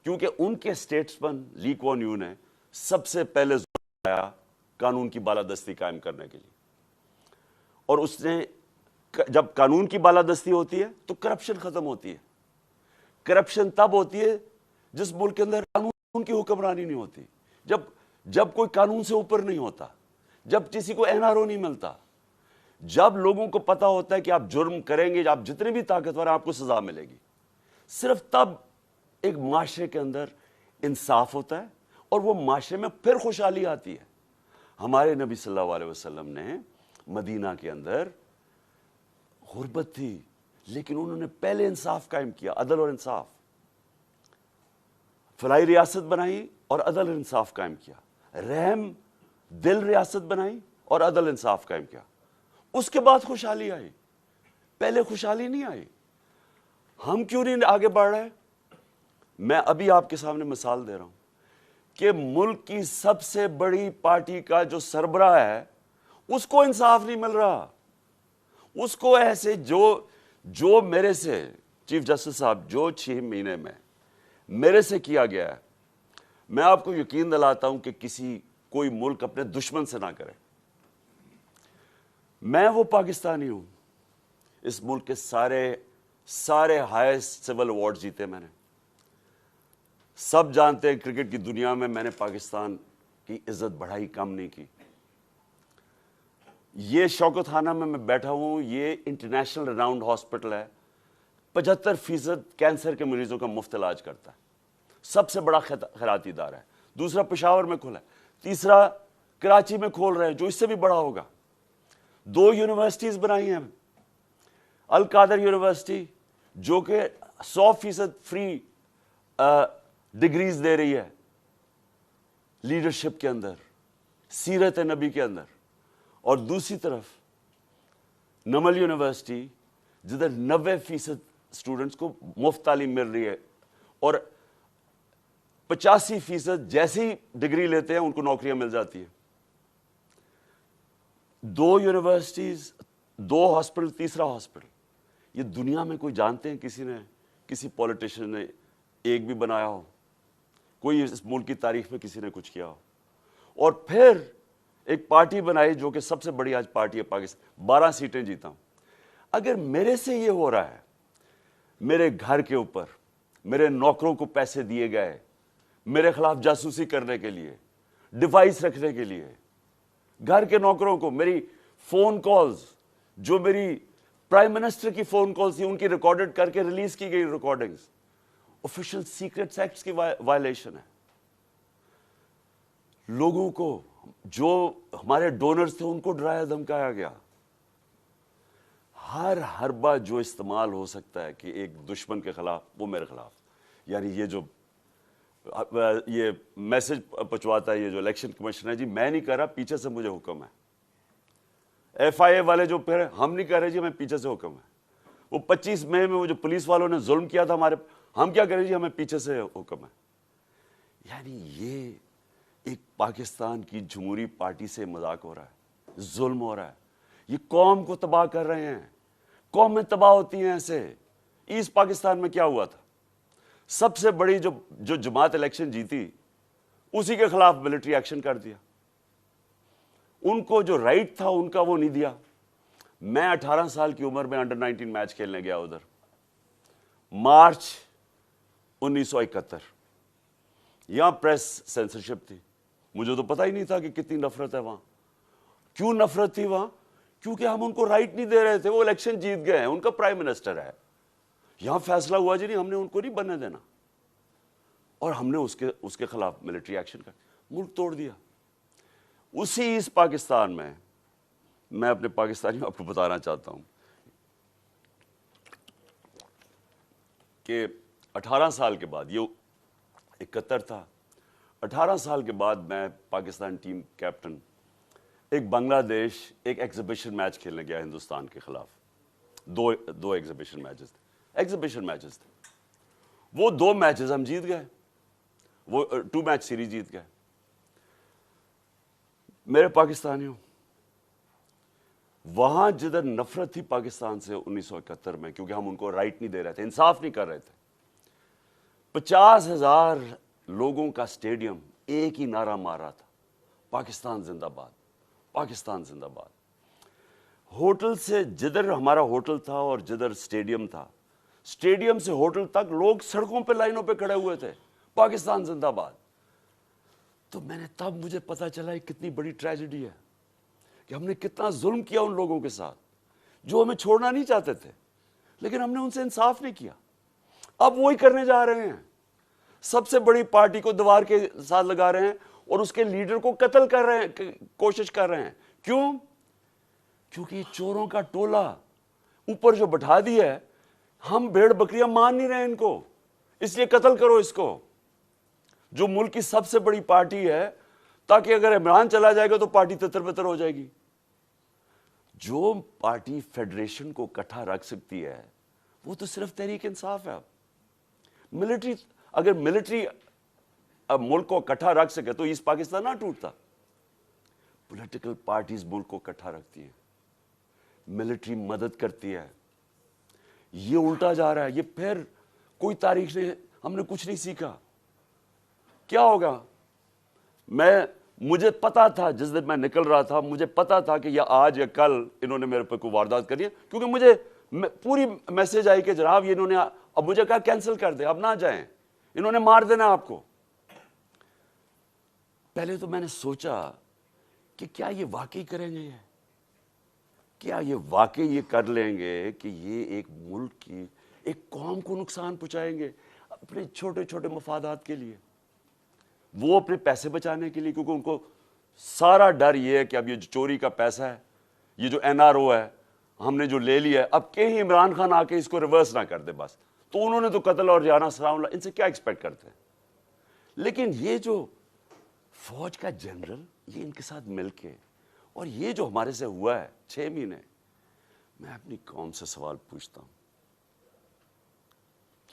کیونکہ ان کے اسٹیٹسمن لی کوان یو نے سب سے پہلے زور دیا قانون کی بالادستی قائم کرنے کے لیے، اور اس نے جب قانون کی بالادستی ہوتی ہے تو کرپشن ختم ہوتی ہے۔ کرپشن تب ہوتی ہے جس ملک کے اندر قانون کی حکمرانی نہیں ہوتی، جب جب کوئی قانون سے اوپر نہیں ہوتا, جب کسی کو NRO نہیں ملتا, جب لوگوں کو پتا ہوتا ہے کہ آپ جرم کریں گے, آپ جتنے بھی طاقتور ہیں آپ کو سزا ملے گی, صرف تب ایک معاشرے کے اندر انصاف ہوتا ہے اور وہ معاشرے میں پھر خوشحالی آتی ہے. ہمارے نبی صلی اللہ علیہ وسلم نے مدینہ کے اندر غربت تھی, لیکن انہوں نے پہلے انصاف قائم کیا, عدل اور انصاف. فلاحی ریاست بنائی اور عدل اور انصاف قائم کیا, رحم دل ریاست بنائی اور عدل انصاف قائم کیا. اس کے بعد خوشحالی آئی, پہلے خوشحالی نہیں آئی. ہم کیوں نہیں آگے بڑھ رہے؟ میں ابھی آپ کے سامنے مثال دے رہا ہوں کہ ملک کی سب سے بڑی پارٹی کا جو سربراہ ہے اس کو انصاف نہیں مل رہا. اس کو ایسے جو میرے سے چیف جسٹس صاحب جو 6 مہینے میں میرے سے کیا گیا ہے, میں آپ کو یقین دلاتا ہوں کہ کوئی ملک اپنے دشمن سے نہ کرے. میں وہ پاکستانی ہوں, اس ملک کے سارے ہائیسٹ سول ایوارڈ جیتے میں نے. سب جانتے ہیں کرکٹ کی دنیا میں نے پاکستان کی عزت بڑھائی, کم نہیں کی. یہ شوکت خانہ میں بیٹھا ہوں, یہ انٹرنیشنل رناؤنڈ ہاسپٹل ہے, 75% کینسر کے مریضوں کا مفت علاج کرتا ہے, سب سے بڑا خیراتی ادارہ ہے. دوسرا پشاور میں کھلا ہے, تیسرا کراچی میں کھول رہے ہیں جو اس سے بھی بڑا ہوگا. 2 یونیورسٹیز بنائی ہیں, القادر یونیورسٹی جو کہ 100% فری ڈگریز دے رہی ہے لیڈرشپ کے اندر, سیرت نبی کے اندر, اور دوسری طرف نمل یونیورسٹی جدھر 90% اسٹوڈنٹس کو مفت تعلیم مل رہی ہے اور 85% جیسی ڈگری لیتے ہیں ان کو نوکریاں مل جاتی ہیں. 2 یونیورسٹیز, 2 ہاسپٹل, تیسرا ہاسپٹل. یہ دنیا میں کوئی جانتے ہیں کسی پولیٹیشین نے ایک بھی بنایا ہو؟ کوئی اس ملک کی تاریخ میں کسی نے کچھ کیا ہو؟ اور پھر ایک پارٹی بنائی جو کہ سب سے بڑی آج پارٹی ہے پاکستان, 12 سیٹیں جیتا ہوں. اگر میرے سے یہ ہو رہا ہے, میرے گھر کے اوپر میرے نوکروں کو پیسے دیے گئے میرے خلاف جاسوسی کرنے کے لیے, ڈیوائس رکھنے کے لیے, گھر کے نوکروں کو میری فون کالز, جو میری پرائم منسٹر کی فون کالز تھی ان کی ریکارڈڈ کر کے ریلیز کی گئی ریکارڈنگز, آفیشیل سیکرٹس ایکٹس کی وائلیشن ہے. لوگوں کو جو ہمارے ڈونرز تھے ان کو ڈرایا دھمکایا گیا. ہر حربہ جو استعمال ہو سکتا ہے کہ ایک دشمن کے خلاف, وہ میرے خلاف. یعنی یہ میسج پہنچواتا ہے یہ جو الیکشن کمیشن ہے, جی میں نہیں کر رہا, پیچھے سے مجھے حکم ہے. FIA والے جو پھر ہم نہیں کر رہے جی, ہمیں پیچھے سے حکم ہے. وہ 25 مئی میں وہ جو پولیس والوں نے ظلم کیا تھا ہمارے, ہم کیا کریں جی, ہمیں پیچھے سے حکم ہے. یعنی یہ ایک پاکستان کی جمہوری پارٹی سے مذاق ہو رہا ہے, ظلم ہو رہا ہے. یہ قوم کو تباہ کر رہے ہیں, قومیں تباہ ہوتی ہیں ایسے. ایسٹ پاکستان میں کیا ہوا تھا؟ سب سے بڑی جو جماعت الیکشن جیتی اسی کے خلاف ملٹری ایکشن کر دیا. ان کو جو رائٹ تھا ان کا وہ نہیں دیا. میں 18 سال کی عمر میں انڈر 19 میچ کھیلنے گیا ادھر, مارچ 1971. یہاں پریس سینسرشپ تھی, مجھے تو پتہ ہی نہیں تھا کہ کتنی نفرت ہے وہاں. کیوں نفرت تھی وہاں؟ کیونکہ ہم ان کو رائٹ نہیں دے رہے تھے. وہ الیکشن جیت گئے ہیں, ان کا پرائم منسٹر ہے. یہاں فیصلہ ہوا جی نہیں, ہم نے ان کو نہیں بننے دینا, اور ہم نے اس کے خلاف ملٹری ایکشن کر ملک توڑ دیا. اسی اس پاکستان میں اپنے پاکستانیوں آپ کو بتانا چاہتا ہوں کہ 18 سال کے بعد, یہ 71 تھا, 18 سال کے بعد میں پاکستان ٹیم کیپٹن ایک بنگلہ دیش ایک ایگزیبیشن میچ کھیلنے گیا ہندوستان کے خلاف. 2 ایگزیبیشن میچز تھے. وہ 2 میچز ہم جیت گئے, وہ 2 میچ سیریز جیت گئے. میرے پاکستانیوں, وہاں جدھر نفرت تھی پاکستان سے 1971 میں, کیونکہ ہم ان کو رائٹ نہیں دے رہے تھے, انصاف نہیں کر رہے تھے, 50,000 لوگوں کا اسٹیڈیم ایک ہی نعرہ مار رہا تھا, پاکستان زندہ باد, پاکستان زندہ باد. ہوٹل سے جدھر ہمارا ہوٹل تھا اور جدھر اسٹیڈیم تھا, اسٹیڈیم سے ہوٹل تک لوگ سڑکوں پہ لائنوں پہ کھڑے ہوئے تھے, پاکستان زندہ باد. تو میں نے تب مجھے پتا چلا یہ کتنی بڑی ٹریجڈی ہے کہ ہم نے کتنا ظلم کیا ان لوگوں کے ساتھ جو ہمیں چھوڑنا نہیں چاہتے تھے، لیکن ہم نے ان سے انصاف نہیں کیا. اب وہی کرنے جا رہے ہیں، سب سے بڑی پارٹی کو دیوار کے ساتھ لگا رہے ہیں اور اس کے لیڈر کو قتل کر رہے ہیں، کوشش کر رہے ہیں. کیوں؟ کیونکہ یہ چوروں کا ٹولہ اوپر جو بٹھا دیا ہے، ہم بھیڑ بکریاں مان نہیں رہے ان کو، اس لیے قتل کرو اس کو، جو ملک کی سب سے بڑی پارٹی ہے، تاکہ اگر عمران چلا جائے گا تو پارٹی تتر بتر ہو جائے گی. جو پارٹی فیڈریشن کو اکٹھا رکھ سکتی ہے وہ تو صرف تحریک انصاف ہے. ملٹری، اگر ملٹری اب ملک کو اکٹھا رکھ سکے تو ایسٹ پاکستان نہ ٹوٹتا. پولیٹیکل پارٹیز ملک کو اکٹھا رکھتی ہیں، ملٹری مدد کرتی ہے. یہ الٹا جا رہا ہے. یہ پھر کوئی تاریخ نے، ہم نے کچھ نہیں سیکھا. کیا ہوگا؟ مجھے پتا تھا جس دن میں نکل رہا تھا، مجھے پتا تھا کہ یا آج یا کل انہوں نے میرے پہ کوئی واردات کرنی ہے، کیونکہ مجھے پوری میسج آئی کہ جناب یہ انہوں نے اب مجھے کہا کینسل کر دیں، اب نہ جائیں، انہوں نے مار دینا آپ کو. پہلے تو میں نے سوچا کہ کیا یہ واقعی کریں گے، کیا یہ واقعی یہ کر لیں گے کہ یہ ایک ملک کی، ایک قوم کو نقصان پہنچائیں گے اپنے چھوٹے چھوٹے مفادات کے لیے، وہ اپنے پیسے بچانے کے لیے. کیونکہ ان کو سارا ڈر یہ ہے کہ اب یہ جو چوری کا پیسہ ہے، یہ جو NRO ہے ہم نے جو لے لیا ہے، اب کہیں عمران خان آ کے اس کو ریورس نہ کر دے بس. تو انہوں نے تو قتل اور جانا سلام اللہ، ان سے کیا ایکسپیکٹ کرتے ہیں. لیکن یہ جو فوج کا جنرل، یہ ان کے ساتھ مل کے، اور یہ جو ہمارے سے ہوا ہے 6 مہینے، میں اپنی قوم سے سوال پوچھتا ہوں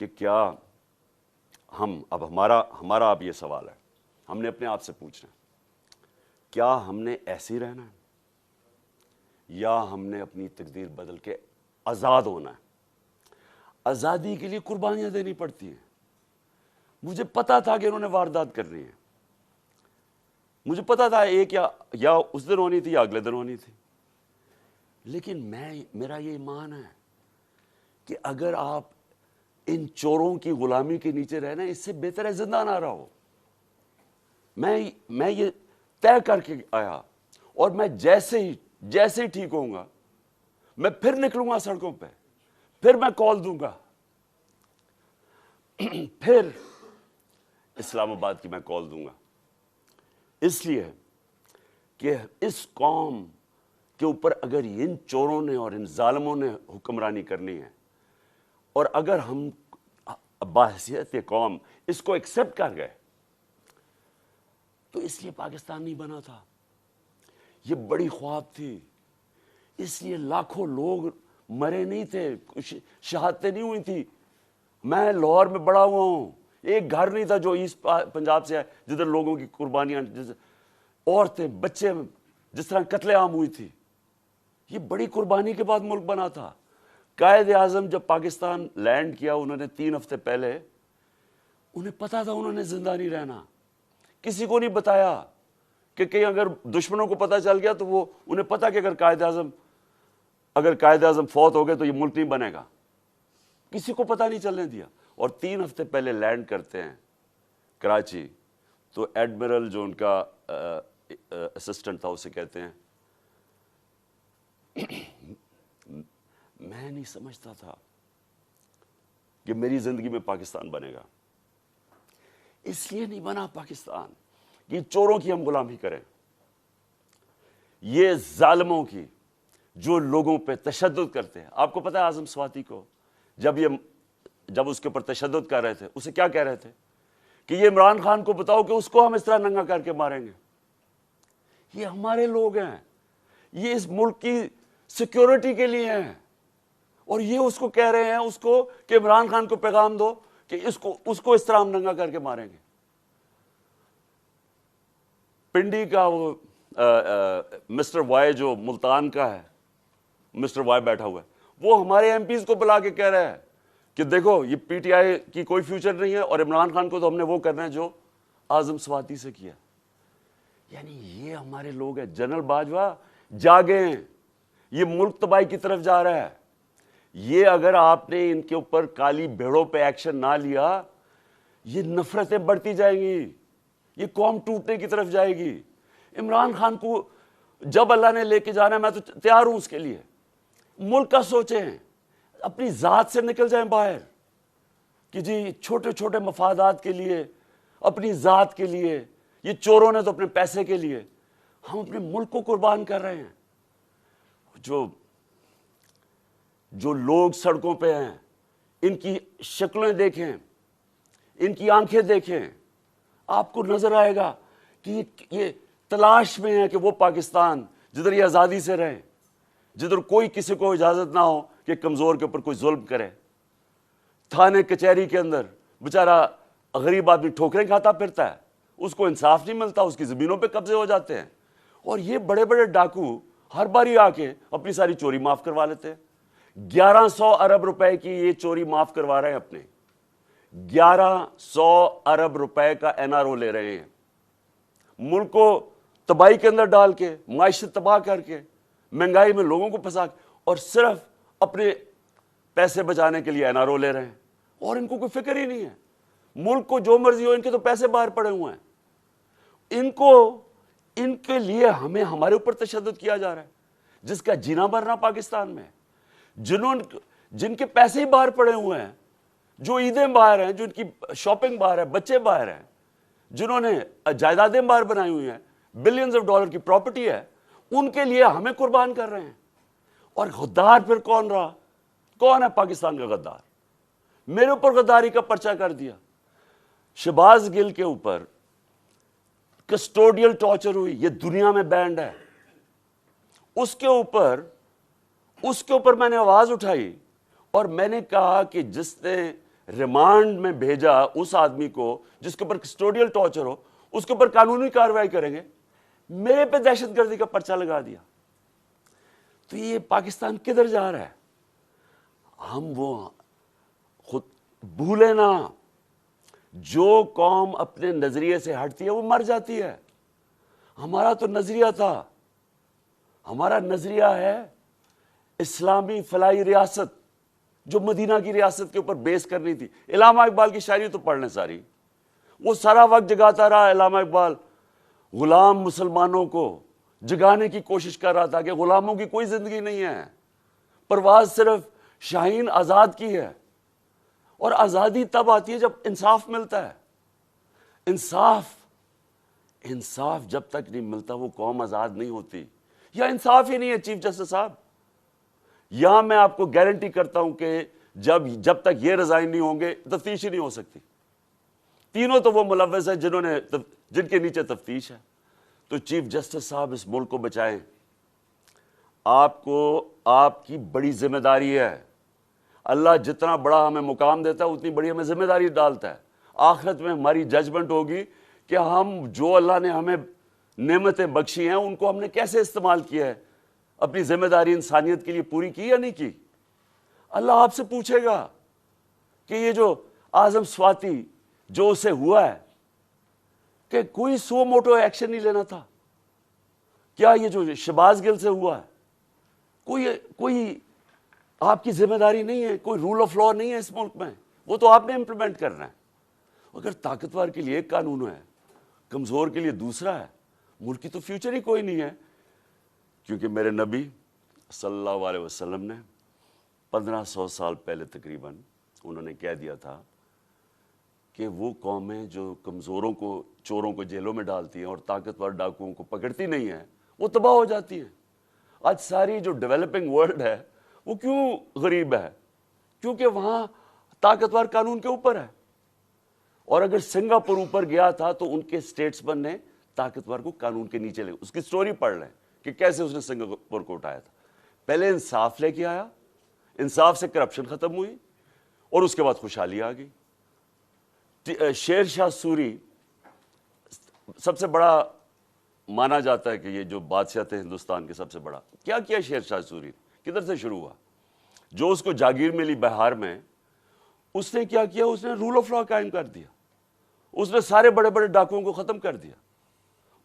کہ کیا ہم، اب ہمارا اب یہ سوال ہے، ہم نے اپنے آپ سے پوچھنا ہے، کیا ہم نے ایسے ہی رہنا ہے یا ہم نے اپنی تقدیر بدل کے آزاد ہونا ہے؟ آزادی کے لیے قربانیاں دینی پڑتی ہیں. مجھے پتا تھا کہ انہوں نے واردات کرنی ہے، مجھے پتا تھا ایک یا اس دن ہونی تھی یا اگلے دن ہونی تھی. لیکن میرا یہ ایمان ہے کہ اگر آپ ان چوروں کی غلامی کے نیچے رہنا، اس سے بہتر ہے زندہ نہ رہو. میں یہ طے کر کے آیا، اور میں جیسے ہی ٹھیک ہوں گا میں پھر نکلوں گا سڑکوں پہ، پھر میں کال دوں گا، پھر اسلام آباد کی میں کال دوں گا. اس لیے کہ اس قوم کے اوپر اگر ان چوروں نے اور ان ظالموں نے حکمرانی کرنی ہے، اور اگر ہم بحیثیت قوم اس کو ایکسپٹ کر گئے، تو اس لیے پاکستان نہیں بنا تھا. یہ بڑی خواب تھی، اس لیے لاکھوں لوگ مرے نہیں تھے، شہادتیں نہیں ہوئی تھی. میں لاہور میں بڑا ہوا ہوں، ایک گھر نہیں تھا جو ایسٹ پنجاب سے ہے جدھر لوگوں کی قربانیاں، عورتیں بچے جس طرح قتل عام ہوئی تھی. یہ بڑی قربانی کے بعد ملک بنا تھا. قائد اعظم جب پاکستان لینڈ کیا، انہوں نے 3 ہفتے پہلے، انہیں پتا تھا انہوں نے زندہ نہیں رہنا. کسی کو نہیں بتایا کہ کہیں اگر دشمنوں کو پتا چل گیا تو وہ انہیں پتا کہ اگر قائد اعظم فوت ہو گئے تو یہ ملک نہیں بنے گا. کسی کو پتا نہیں چلنے دیا. اور 3 ہفتے پہلے لینڈ کرتے ہیں کراچی، تو ایڈمرل جو ان کا اسسٹنٹ تھا اسے کہتے ہیں میں نہیں سمجھتا تھا کہ میری زندگی میں پاکستان بنے گا. اس لیے نہیں بنا پاکستان کہ چوروں کی ہم غلامی کریں، یہ ظالموں کی جو لوگوں پہ تشدد کرتے ہیں. آپ کو پتہ ہے اعظم سواتی کو جب اس کے اوپر تشدد کر رہے تھے، اسے کیا کہہ رہے تھے کہ یہ عمران خان کو بتاؤ کہ اس کو ہم اس طرح ننگا کر کے ماریں گے. یہ ہمارے لوگ ہیں، یہ اس ملک کی سیکیورٹی کے لیے ہیں، اور یہ اس کو کہہ رہے ہیں اس کو کہ عمران خان کو پیغام دو کہ اس کو اس طرح ہم ننگا کر کے ماریں گے. پنڈی کا وہ مسٹر وائی جو ملتان کا ہے، مسٹر وائی بیٹھا ہوا ہے، وہ ہمارے ایم پیز کو بلا کے کہہ رہا ہے کہ دیکھو یہ پی ٹی آئی کی کوئی فیوچر نہیں ہے، اور عمران خان کو تو ہم نے وہ کرنا ہے جو اعظم سواتی سے کیا. یعنی یہ ہمارے لوگ ہیں. جنرل باجوہ جاگیں، یہ ملک تباہی کی طرف جا رہا ہے. یہ اگر آپ نے ان کے اوپر کالی بھیڑوں پہ ایکشن نہ لیا، یہ نفرتیں بڑھتی جائیں گی، یہ قوم ٹوٹنے کی طرف جائے گی. عمران خان کو جب اللہ نے لے کے جانا ہے میں تو تیار ہوں اس کے لیے. ملک کا سوچیں, اپنی ذات سے نکل جائیں باہر کہ جی چھوٹے چھوٹے مفادات کے لیے, اپنی ذات کے لیے, یہ چوروں نے تو اپنے پیسے کے لیے, ہم اپنے ملک کو قربان کر رہے ہیں. جو لوگ سڑکوں پہ ہیں ان کی شکلیں دیکھیں, ان کی آنکھیں دیکھیں, آپ کو نظر آئے گا کہ یہ تلاش میں ہے کہ وہ پاکستان جدھر یہ آزادی سے رہے, جدھر کوئی کسی کو اجازت نہ ہو کہ کمزور کے اوپر کوئی ظلم کرے. تھانے کچہری کے اندر بیچارہ غریب آدمی ٹھوکریں کھاتا پھرتا ہے, اس کو انصاف نہیں ملتا, اس کی زمینوں پہ قبضے ہو جاتے ہیں. اور یہ بڑے بڑے ڈاکو ہر باری آ کے اپنی ساری چوری معاف کروا لیتے ہیں. 1100 ارب روپے کی یہ چوری معاف کروا رہے ہیں اپنے, 1100 ارب روپے کا NRO لے رہے ہیں. ملک کو تباہی کے اندر ڈال کے, معیشت تباہ کر کے, مہنگائی میں لوگوں کو پھنسا کے, اور صرف اپنے پیسے بچانے کے لیے NRO لے رہے ہیں. اور ان کو کوئی فکر ہی نہیں ہے. ملک کو جو مرضی ہو, ان کے تو پیسے باہر پڑے ہوئے ہیں. ان کے لیے ہمارے اوپر تشدد کیا جا رہا ہے, جس کا جینا مرنا پاکستان میں ہے. جن کے پیسے ہی باہر پڑے ہوئے ہیں, جو عیدیں باہر ہیں, جو ان کی شاپنگ باہر ہے, بچے باہر ہیں, جنہوں نے جائیدادیں باہر بنائی ہوئی ہیں, بلینز آف ڈالر کی پراپرٹی ہے, ان کے لیے ہمیں قربان کر رہے ہیں. اور غدار پھر کون رہا؟ کون ہے پاکستان کا غدار؟ میرے اوپر غداری کا پرچہ کر دیا. شہباز گل کے اوپر کسٹوڈیل ٹارچر ہوئی, یہ دنیا میں بینڈ ہے. اس کے اوپر میں نے آواز اٹھائی اور میں نے کہا کہ جس نے ریمانڈ میں بھیجا اس آدمی کو جس کے اوپر کسٹوڈیل ٹارچر ہو, اس کے اوپر قانونی کارروائی کریں گے. میرے پہ دہشت گردی کا پرچہ لگا دیا. تو یہ پاکستان کدھر جا رہا ہے؟ ہم وہ خود بھولے نا, جو قوم اپنے نظریے سے ہٹتی ہے وہ مر جاتی ہے. ہمارا تو نظریہ تھا, ہمارا نظریہ ہے اسلامی فلاحی ریاست, جو مدینہ کی ریاست کے اوپر بیس کرنی تھی. علامہ اقبال کی شاعری تو پڑھ لیں ساری, وہ سارا وقت جگاتا رہا علامہ اقبال, غلام مسلمانوں کو جگانے کی کوشش کر رہا تھا کہ غلاموں کی کوئی زندگی نہیں ہے, پرواز صرف شاہین آزاد کی ہے. اور آزادی تب آتی ہے جب انصاف ملتا ہے. انصاف جب تک نہیں ملتا وہ قوم آزاد نہیں ہوتی. یا انصاف ہی نہیں ہے چیف جسٹس صاحب. یہاں میں آپ کو گارنٹی کرتا ہوں کہ جب تک یہ ریزائن نہیں ہوں گے تفتیش ہی نہیں ہو سکتی. تینوں تو وہ ملوث ہیں جن کے نیچے تفتیش ہے. تو چیف جسٹس صاحب اس ملک کو بچائیں. آپ کی بڑی ذمہ داری ہے. اللہ جتنا بڑا ہمیں مقام دیتا ہے اتنی بڑی ہمیں ذمہ داری ڈالتا ہے. آخرت میں ہماری ججمنٹ ہوگی کہ ہم جو اللہ نے ہمیں نعمتیں بخشی ہیں ان کو ہم نے کیسے استعمال کیا ہے, اپنی ذمہ داری انسانیت کے لیے پوری کی یا نہیں کی. اللہ آپ سے پوچھے گا کہ یہ جو اعظم سواتی جو اسے ہوا ہے کہ کوئی سو موٹو ایکشن نہیں لینا تھا. کیا یہ جو شہباز گل سے ہوا ہے کوئی آپ کی ذمہ داری نہیں ہے؟ کوئی رول آف لا نہیں ہے اس ملک میں؟ وہ تو آپ نے امپلیمنٹ کرنا ہے. اگر طاقتور کے لیے ایک قانون ہے, کمزور کے لیے دوسرا ہے, ملک کی تو فیوچر ہی کوئی نہیں ہے. کیونکہ میرے نبی صلی اللہ علیہ وسلم نے 1500 سال پہلے تقریباً انہوں نے کہہ دیا تھا کہ وہ قومیں جو کمزوروں کو, چوروں کو جیلوں میں ڈالتی ہیں اور طاقتور ڈاکوؤں کو پکڑتی نہیں ہیں وہ تباہ ہو جاتی ہیں. آج ساری جو ڈیولپنگ ورلڈ ہے وہ کیوں غریب ہے؟ کیونکہ وہاں طاقتور قانون کے اوپر ہے. اور اگر سنگاپور اوپر گیا تھا تو ان کے سٹیٹسمن نے طاقتور کو قانون کے نیچے لے, اس کی سٹوری پڑھ لیں کہ کیسے اس نے سنگاپور کو اٹھایا تھا. پہلے انصاف لے کے آیا, انصاف سے کرپشن ختم ہوئی اور اس کے بعد خوشحالی آ گئی. شیر شاہ سوری سب سے بڑا مانا جاتا ہے کہ یہ جو بادشاہ تھے ہندوستان کے سب سے بڑا. کیا کیا شیر شاہ سوری؟ کدھر سے شروع ہوا؟ جو اس کو جاگیر ملی بہار میں, اس نے کیا کیا؟ اس نے رول آف لا قائم کر دیا. اس نے سارے بڑے بڑے ڈاکوؤں کو ختم کر دیا.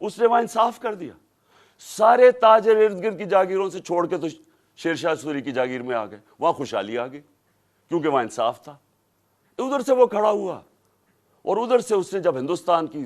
اس نے وہاں انصاف کر دیا. سارے تاجر ارد گرد کی جاگیروں سے چھوڑ کے تو شیر شاہ سوری کی جاگیر میں آ گئے. وہاں خوشحالی آ گئی کیونکہ وہاں انصاف تھا. ادھر سے وہ کھڑا ہوا اور ادھر سے اس نے جب ہندوستان کی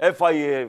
FIA,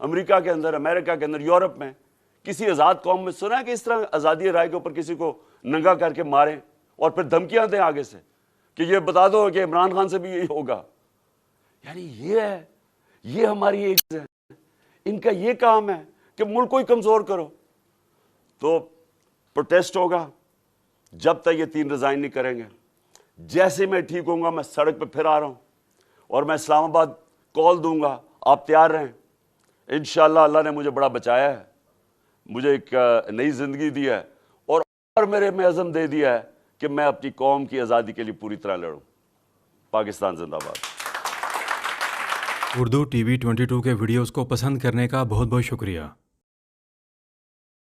امریکہ کے اندر, امریکہ کے اندر, یورپ میں کسی آزاد قوم میں سنا ہے کہ اس طرح آزادی رائے کے اوپر کسی کو ننگا کر کے ماریں اور پھر دھمکیاں دیں آگے سے کہ یہ بتا دو کہ عمران خان سے بھی یہی ہوگا؟ یعنی یہ ہے, یہ ہماری ایج ہے, ان کا یہ کام ہے کہ ملک کو ہی کمزور کرو. تو پروٹیسٹ ہوگا جب تک یہ 3 ریزائن نہیں کریں گے. جیسے میں ٹھیک ہوں گا میں سڑک پہ پھر آ رہا ہوں اور میں اسلام آباد کال دوں گا, آپ تیار رہیں. انشاءاللہ اللہ نے مجھے بڑا بچایا ہے, مجھے ایک نئی زندگی دی ہے اور میرے میں عزم دے دیا ہے کہ میں اپنی قوم کی آزادی کے لیے پوری طرح لڑوں. پاکستان زندہ باد. اردو ٹی وی 22 کے ویڈیوز کو پسند کرنے کا بہت بہت شکریہ.